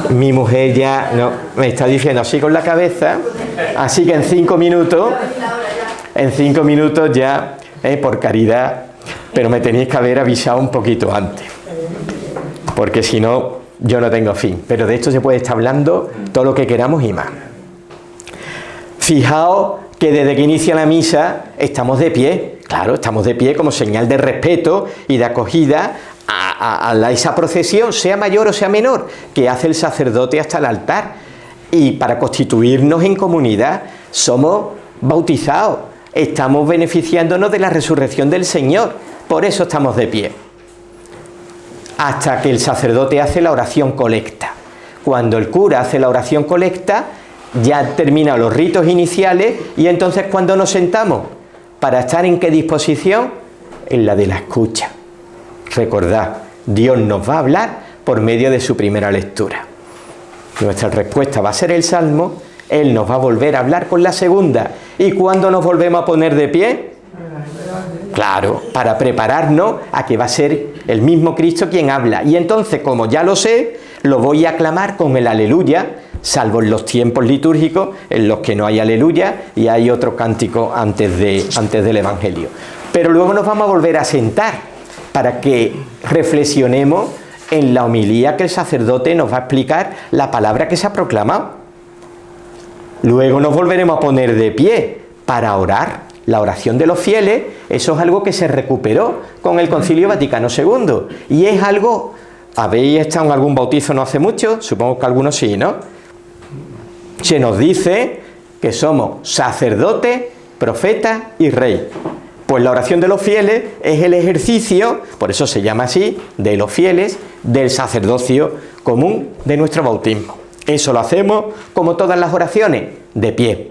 mi mujer ya no, me está diciendo así con la cabeza, así que en 5 minutos ya, por caridad, pero me tenéis que haber avisado un poquito antes. Porque si no, yo no tengo fin. Pero de esto se puede estar hablando todo lo que queramos y más. Fijaos que desde que inicia la misa estamos de pie. Claro, estamos de pie como señal de respeto y de acogida a esa procesión, sea mayor o sea menor, que hace el sacerdote hasta el altar. Y para constituirnos en comunidad somos bautizados. Estamos beneficiándonos de la resurrección del Señor. Por eso estamos de pie. Hasta que el sacerdote hace la oración colecta. Cuando el cura hace la oración colecta, ya terminan los ritos iniciales y entonces cuando nos sentamos, ¿para estar en qué disposición? En la de la escucha. Recordad, Dios nos va a hablar por medio de su primera lectura. Nuestra respuesta va a ser el Salmo, Él nos va a volver a hablar con la segunda. ¿Y cuándo nos volvemos a poner de pie? Claro, para prepararnos a que va a ser el mismo Cristo quien habla. Y entonces, como ya lo sé, lo voy a aclamar con el aleluya, salvo en los tiempos litúrgicos en los que no hay aleluya y hay otro cántico antes del Evangelio. Pero luego nos vamos a volver a sentar para que reflexionemos en la homilía que el sacerdote nos va a explicar la palabra que se ha proclamado. Luego nos volveremos a poner de pie para orar. La oración de los fieles, eso es algo que se recuperó con el Concilio Vaticano II. Y es algo, ¿habéis estado en algún bautizo no hace mucho? Supongo que algunos sí, ¿no? Se nos dice que somos sacerdote, profeta y rey. Pues la oración de los fieles es el ejercicio, por eso se llama así, de los fieles, del sacerdocio común de nuestro bautismo. Eso lo hacemos, como todas las oraciones, de pie.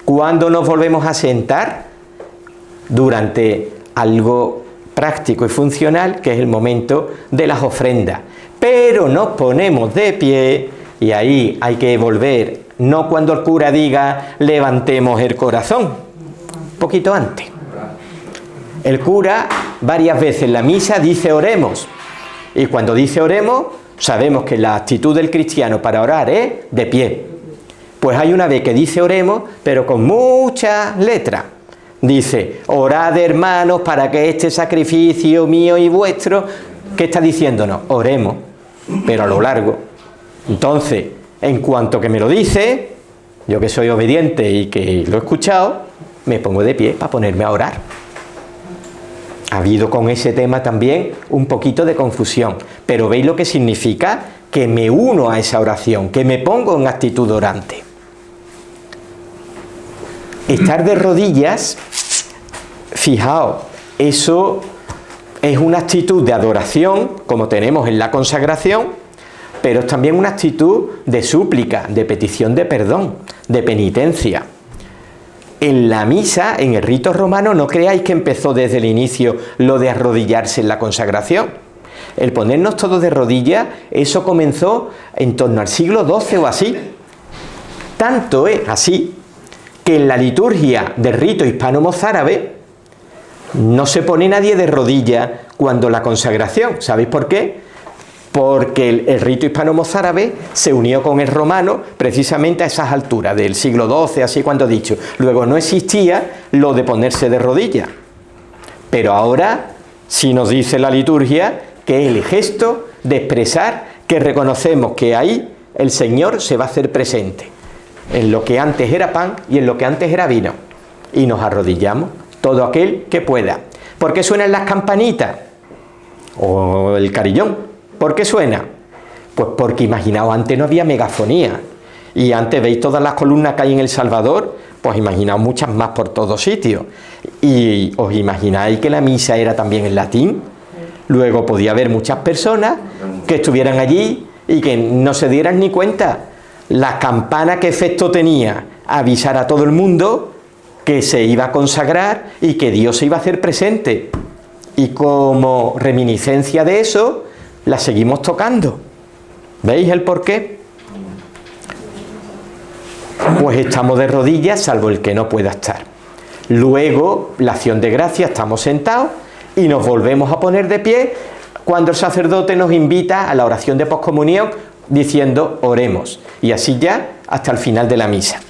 ¿Cuándo nos volvemos a sentar? Durante algo práctico y funcional, que es el momento de las ofrendas. Pero nos ponemos de pie, y ahí hay que volver, no cuando el cura diga, levantemos el corazón, un poquito antes. El cura varias veces en la misa dice oremos, y cuando dice oremos, sabemos que la actitud del cristiano para orar es de pie. Pues hay una vez que dice oremos, pero con muchas letras. Dice, orad hermanos para que este sacrificio mío y vuestro, ¿qué está diciéndonos? Oremos, pero a lo largo. Entonces, en cuanto que me lo dice, yo que soy obediente y que lo he escuchado, me pongo de pie para ponerme a orar. Ha habido con ese tema también un poquito de confusión, pero ¿veis lo que significa? Que me uno a esa oración, que me pongo en actitud orante. Estar de rodillas, fijaos, eso es una actitud de adoración, como tenemos en la consagración, pero es también una actitud de súplica, de petición de perdón, de penitencia. En la misa, en el rito romano, no creáis que empezó desde el inicio lo de arrodillarse en la consagración. El ponernos todos de rodillas, eso comenzó en torno al siglo XII o así. Tanto es así que en la liturgia del rito hispano-mozárabe no se pone nadie de rodillas cuando la consagración. ¿Sabéis por qué? Porque el rito hispano-mozárabe se unió con el romano precisamente a esas alturas del siglo XII, así cuando he dicho. Luego no existía lo de ponerse de rodillas. Pero ahora sí nos dice la liturgia que es el gesto de expresar que reconocemos que ahí el Señor se va a hacer presente, en lo que antes era pan y en lo que antes era vino. Y nos arrodillamos, todo aquel que pueda. ¿Por qué suenan las campanitas? O el carillón. ¿Por qué suena? Pues porque imaginaos, antes no había megafonía. Y antes veis todas las columnas que hay en El Salvador, pues imaginaos muchas más por todos sitios. Y os imagináis que la misa era también en latín. Luego podía haber muchas personas que estuvieran allí y que no se dieran ni cuenta. La campana, ¿qué efecto tenía? Avisar a todo el mundo que se iba a consagrar y que Dios se iba a hacer presente. Y como reminiscencia de eso, la seguimos tocando. ¿Veis el porqué? Pues estamos de rodillas, salvo el que no pueda estar. Luego, la acción de gracia, estamos sentados y nos volvemos a poner de pie cuando el sacerdote nos invita a la oración de poscomunión diciendo oremos. Y así ya hasta el final de la misa.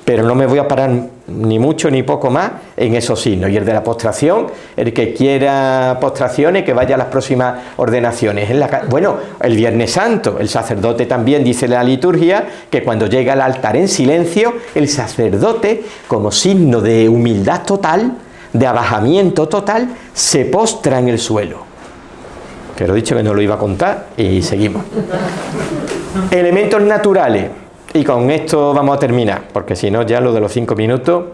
Pero no me voy a parar ni mucho ni poco más en esos signos. Y el de la postración, el que quiera postraciones, que vaya a las próximas ordenaciones. Bueno, el Viernes Santo, el sacerdote también dice en la liturgia que cuando llega al altar en silencio, el sacerdote, como signo de humildad total, de abajamiento total, se postra en el suelo. Pero he dicho que no lo iba a contar y seguimos. Elementos naturales. Y con esto vamos a terminar, porque si no ya lo de los 5 minutos.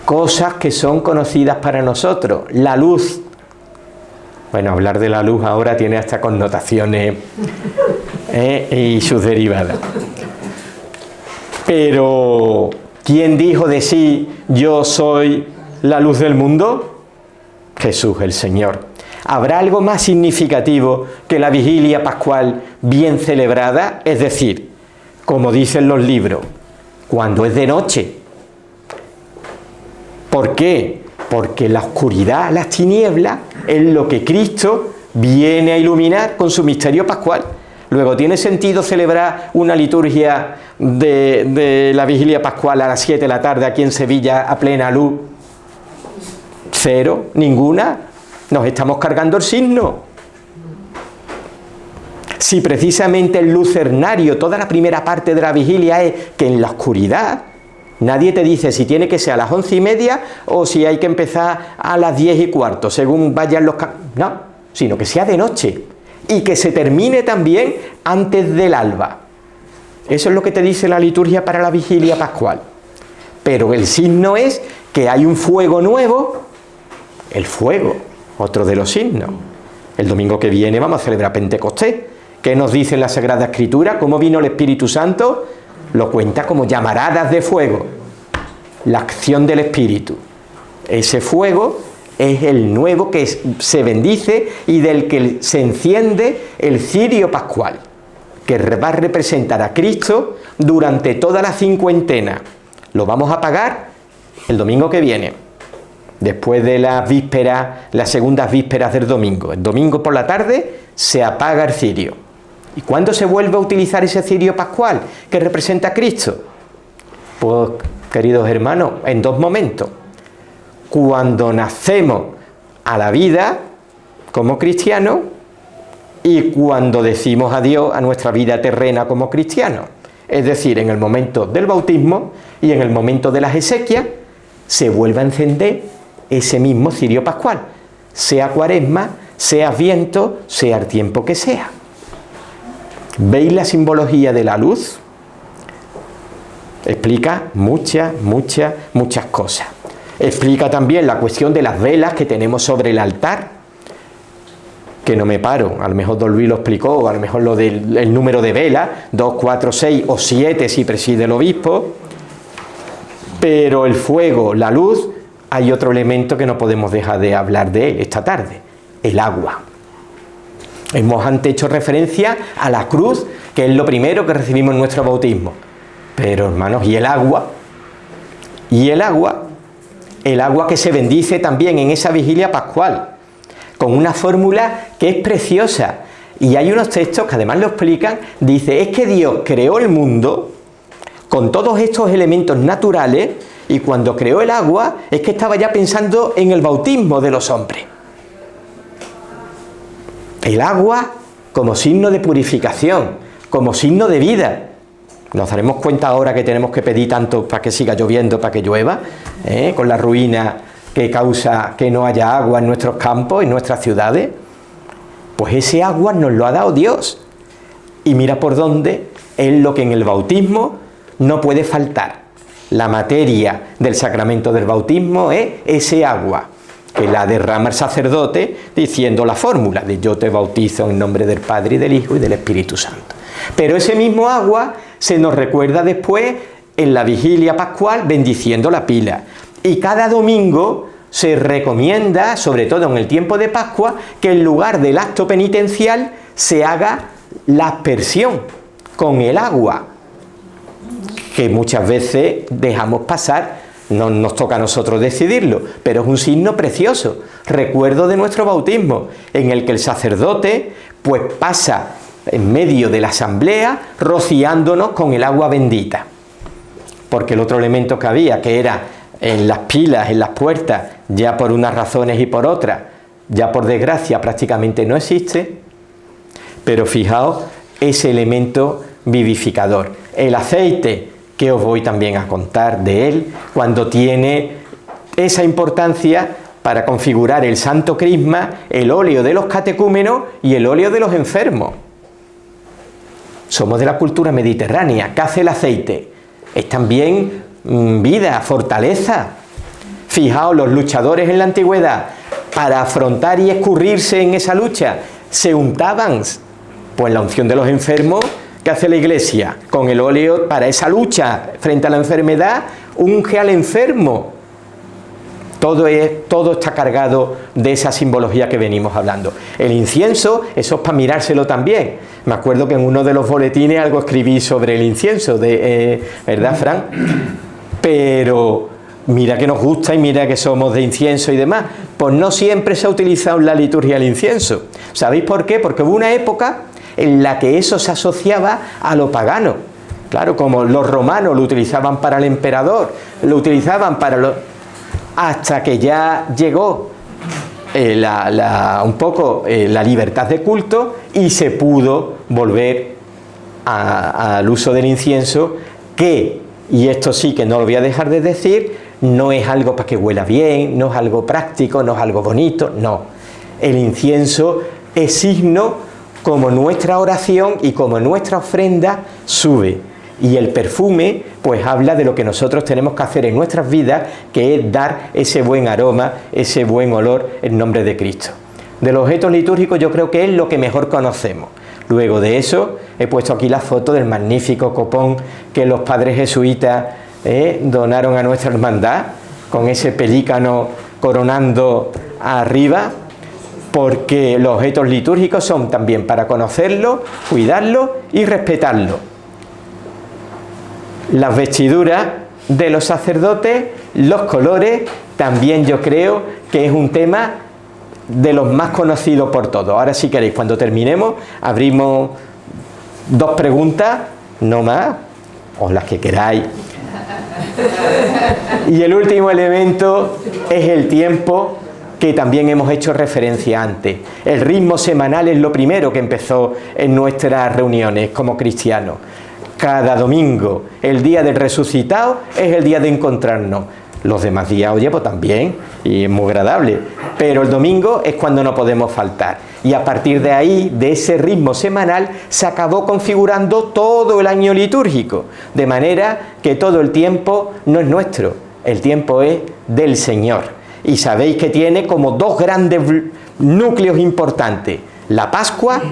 Cosas que son conocidas para nosotros. La luz. Bueno, hablar de la luz ahora tiene hasta connotaciones y sus derivadas. Pero, ¿quién dijo de sí, yo soy la luz del mundo? Jesús el Señor. ¿Habrá algo más significativo que la vigilia pascual bien celebrada? Es decir, como dicen los libros, cuando es de noche. ¿Por qué? Porque la oscuridad, las tinieblas, es lo que Cristo viene a iluminar con su misterio pascual. Luego, ¿tiene sentido celebrar una liturgia de la vigilia pascual a las 7 de la tarde aquí en Sevilla a plena luz? Cero, ninguna. Nos estamos cargando el signo. Si precisamente el lucernario, toda la primera parte de la vigilia es que en la oscuridad, nadie te dice si tiene que ser a las 11:30 o si hay que empezar a las 10:15, según vayan los... No, sino que sea de noche y que se termine también antes del alba. Eso es lo que te dice la liturgia para la vigilia pascual. Pero el signo es que hay un fuego nuevo, el fuego. Otro de los signos. El domingo que viene vamos a celebrar Pentecostés. ¿Qué nos dice la Sagrada Escritura? ¿Cómo vino el Espíritu Santo? Lo cuenta como llamaradas de fuego. La acción del Espíritu. Ese fuego es el nuevo que se bendice y del que se enciende el cirio pascual, que va a representar a Cristo durante toda la cincuentena. Lo vamos a apagar el domingo que viene. Después de las vísperas, las segundas vísperas del domingo. El domingo por la tarde se apaga el cirio. ¿Y cuándo se vuelve a utilizar ese cirio pascual que representa a Cristo? Pues, queridos hermanos, en 2 momentos. Cuando nacemos a la vida como cristianos y cuando decimos adiós a nuestra vida terrena como cristianos. Es decir, en el momento del bautismo y en el momento de las exequias se vuelve a encender ese mismo cirio pascual, sea cuaresma, sea Adviento, sea el tiempo que sea. ¿Veis la simbología de la luz? Explica muchas cosas. Explica también la cuestión de las velas que tenemos sobre el altar, que no me paro, a lo mejor Don Luis lo explicó, o a lo mejor lo del número de velas, 2, 4, 6 o 7 si preside el obispo, pero el fuego, la luz, hay otro elemento que no podemos dejar de hablar de él esta tarde, el agua. Hemos antes hecho referencia a la cruz, que es lo primero que recibimos en nuestro bautismo. Pero hermanos, ¿y el agua? ¿Y el agua? El agua que se bendice también en esa vigilia pascual, con una fórmula que es preciosa. Y hay unos textos que además lo explican, dice, es que Dios creó el mundo con todos estos elementos naturales. Y cuando creó el agua, es que estaba ya pensando en el bautismo de los hombres. El agua como signo de purificación, como signo de vida. Nos daremos cuenta ahora que tenemos que pedir tanto para que siga lloviendo, para que llueva, con la ruina que causa que no haya agua en nuestros campos, en nuestras ciudades. Pues ese agua nos lo ha dado Dios. Y mira por dónde es lo que en el bautismo no puede faltar. La materia del sacramento del bautismo es ese agua, que la derrama el sacerdote diciendo la fórmula de yo te bautizo en nombre del Padre y del Hijo y del Espíritu Santo. Pero ese mismo agua se nos recuerda después en la vigilia pascual bendiciendo la pila. Y cada domingo se recomienda, sobre todo en el tiempo de Pascua, que en lugar del acto penitencial se haga la aspersión con el agua, que muchas veces dejamos pasar. No nos toca a nosotros decidirlo, pero es un signo precioso, recuerdo de nuestro bautismo, en el que el sacerdote pues pasa en medio de la asamblea rociándonos con el agua bendita. Porque el otro elemento que había, que era en las pilas, en las puertas, ya por unas razones y por otras, ya por desgracia prácticamente no existe, pero fijaos ese elemento vivificador. El aceite, que os voy también a contar de él, cuando tiene esa importancia para configurar el santo crisma, el óleo de los catecúmenos y el óleo de los enfermos. Somos de la cultura mediterránea. ¿Qué hace el aceite? Es también vida, fortaleza. Fijaos, los luchadores en la antigüedad, para afrontar y escurrirse en esa lucha, se untaban. Pues la unción de los enfermos, ¿qué hace la Iglesia? Con el óleo para esa lucha frente a la enfermedad, unge al enfermo. Todo está cargado de esa simbología que venimos hablando. El incienso, eso es para mirárselo también. Me acuerdo que en uno de los boletines algo escribí sobre el incienso, ¿verdad, Fran? Pero mira que nos gusta y mira que somos de incienso y demás. Pues no siempre se ha utilizado en la liturgia el incienso. ¿Sabéis por qué? Porque hubo una época en la que eso se asociaba a lo pagano. Claro, como los romanos lo utilizaban para el emperador, lo utilizaban para los... hasta que ya llegó un poco la libertad de culto y se pudo volver al uso del incienso, que, y esto sí que no lo voy a dejar de decir, no es algo para que huela bien, no es algo práctico, no es algo bonito, no. El incienso es signo como nuestra oración y como nuestra ofrenda sube. Y el perfume pues habla de lo que nosotros tenemos que hacer en nuestras vidas, que es dar ese buen aroma, ese buen olor en nombre de Cristo. De los objetos litúrgicos yo creo que es lo que mejor conocemos. Luego de eso he puesto aquí la foto del magnífico copón que los padres jesuitas donaron a nuestra hermandad, con ese pelícano coronando arriba, porque los objetos litúrgicos son también para conocerlo, cuidarlo y respetarlo. Las vestiduras de los sacerdotes, los colores, también yo creo que es un tema de los más conocidos por todos. Ahora, si queréis, cuando terminemos, abrimos 2 preguntas, no más, o las que queráis. Y el último elemento es el tiempo, que también hemos hecho referencia antes. El ritmo semanal es lo primero que empezó en nuestras reuniones como cristianos. Cada domingo, el día del resucitado, es el día de encontrarnos. Los demás días, oye, pues también, y es muy agradable. Pero el domingo es cuando no podemos faltar. Y a partir de ahí, de ese ritmo semanal, se acabó configurando todo el año litúrgico. De manera que todo el tiempo no es nuestro, el tiempo es del Señor. Y sabéis que tiene como 2 grandes núcleos importantes: la Pascua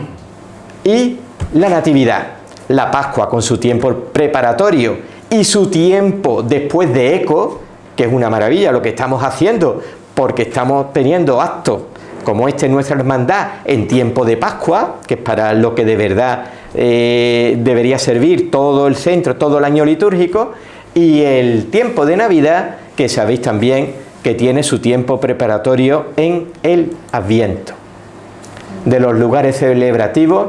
y la Natividad. La Pascua con su tiempo preparatorio y su tiempo después de eco, que es una maravilla lo que estamos haciendo, porque estamos teniendo actos como este en nuestra hermandad en tiempo de Pascua, que es para lo que de verdad debería servir todo el centro, todo el año litúrgico, y el tiempo de Navidad, que sabéis también que tiene su tiempo preparatorio en el Adviento. De los lugares celebrativos,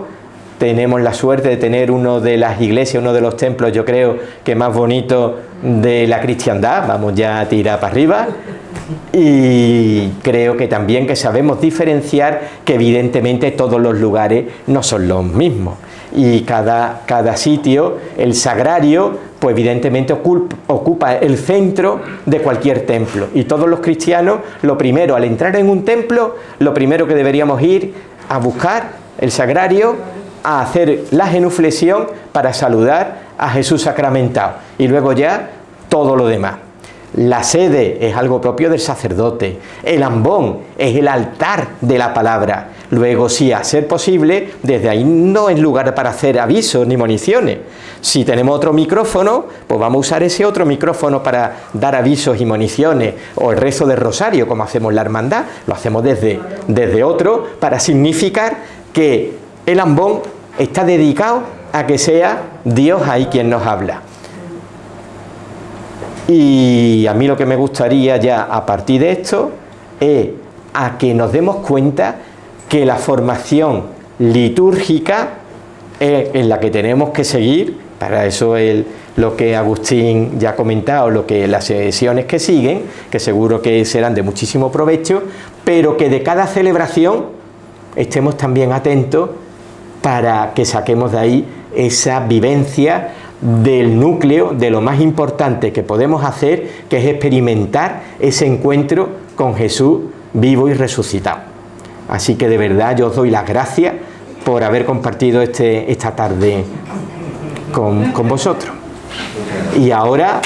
tenemos la suerte de tener uno de las iglesias, uno de los templos, yo creo que más bonito de la cristiandad. Vamos ya a tirar para arriba. Y creo que también que sabemos diferenciar que evidentemente todos los lugares no son los mismos. Y cada sitio, el sagrario, pues evidentemente ocupa el centro de cualquier templo. Y todos los cristianos, lo primero, al entrar en un templo, lo primero que deberíamos ir a buscar el sagrario, a hacer la genuflexión para saludar a Jesús sacramentado. Y luego ya todo lo demás. La sede es algo propio del sacerdote. El ambón es el altar de la palabra. Luego, sí, a ser posible, desde ahí no es lugar para hacer avisos ni municiones. Si tenemos otro micrófono, pues vamos a usar ese otro micrófono para dar avisos y municiones. O el rezo del rosario, como hacemos la hermandad, lo hacemos desde otro, para significar que el ambón está dedicado a que sea Dios ahí quien nos habla. Y a mí lo que me gustaría ya a partir de esto es a que nos demos cuenta que la formación litúrgica es en la que tenemos que seguir. Para eso es lo que Agustín ya ha comentado, lo que las sesiones que siguen, que seguro que serán de muchísimo provecho, pero que de cada celebración estemos también atentos para que saquemos de ahí esa vivencia del núcleo, de lo más importante que podemos hacer, que es experimentar ese encuentro con Jesús vivo y resucitado. Así que de verdad yo os doy las gracias por haber compartido esta tarde con vosotros. Y ahora...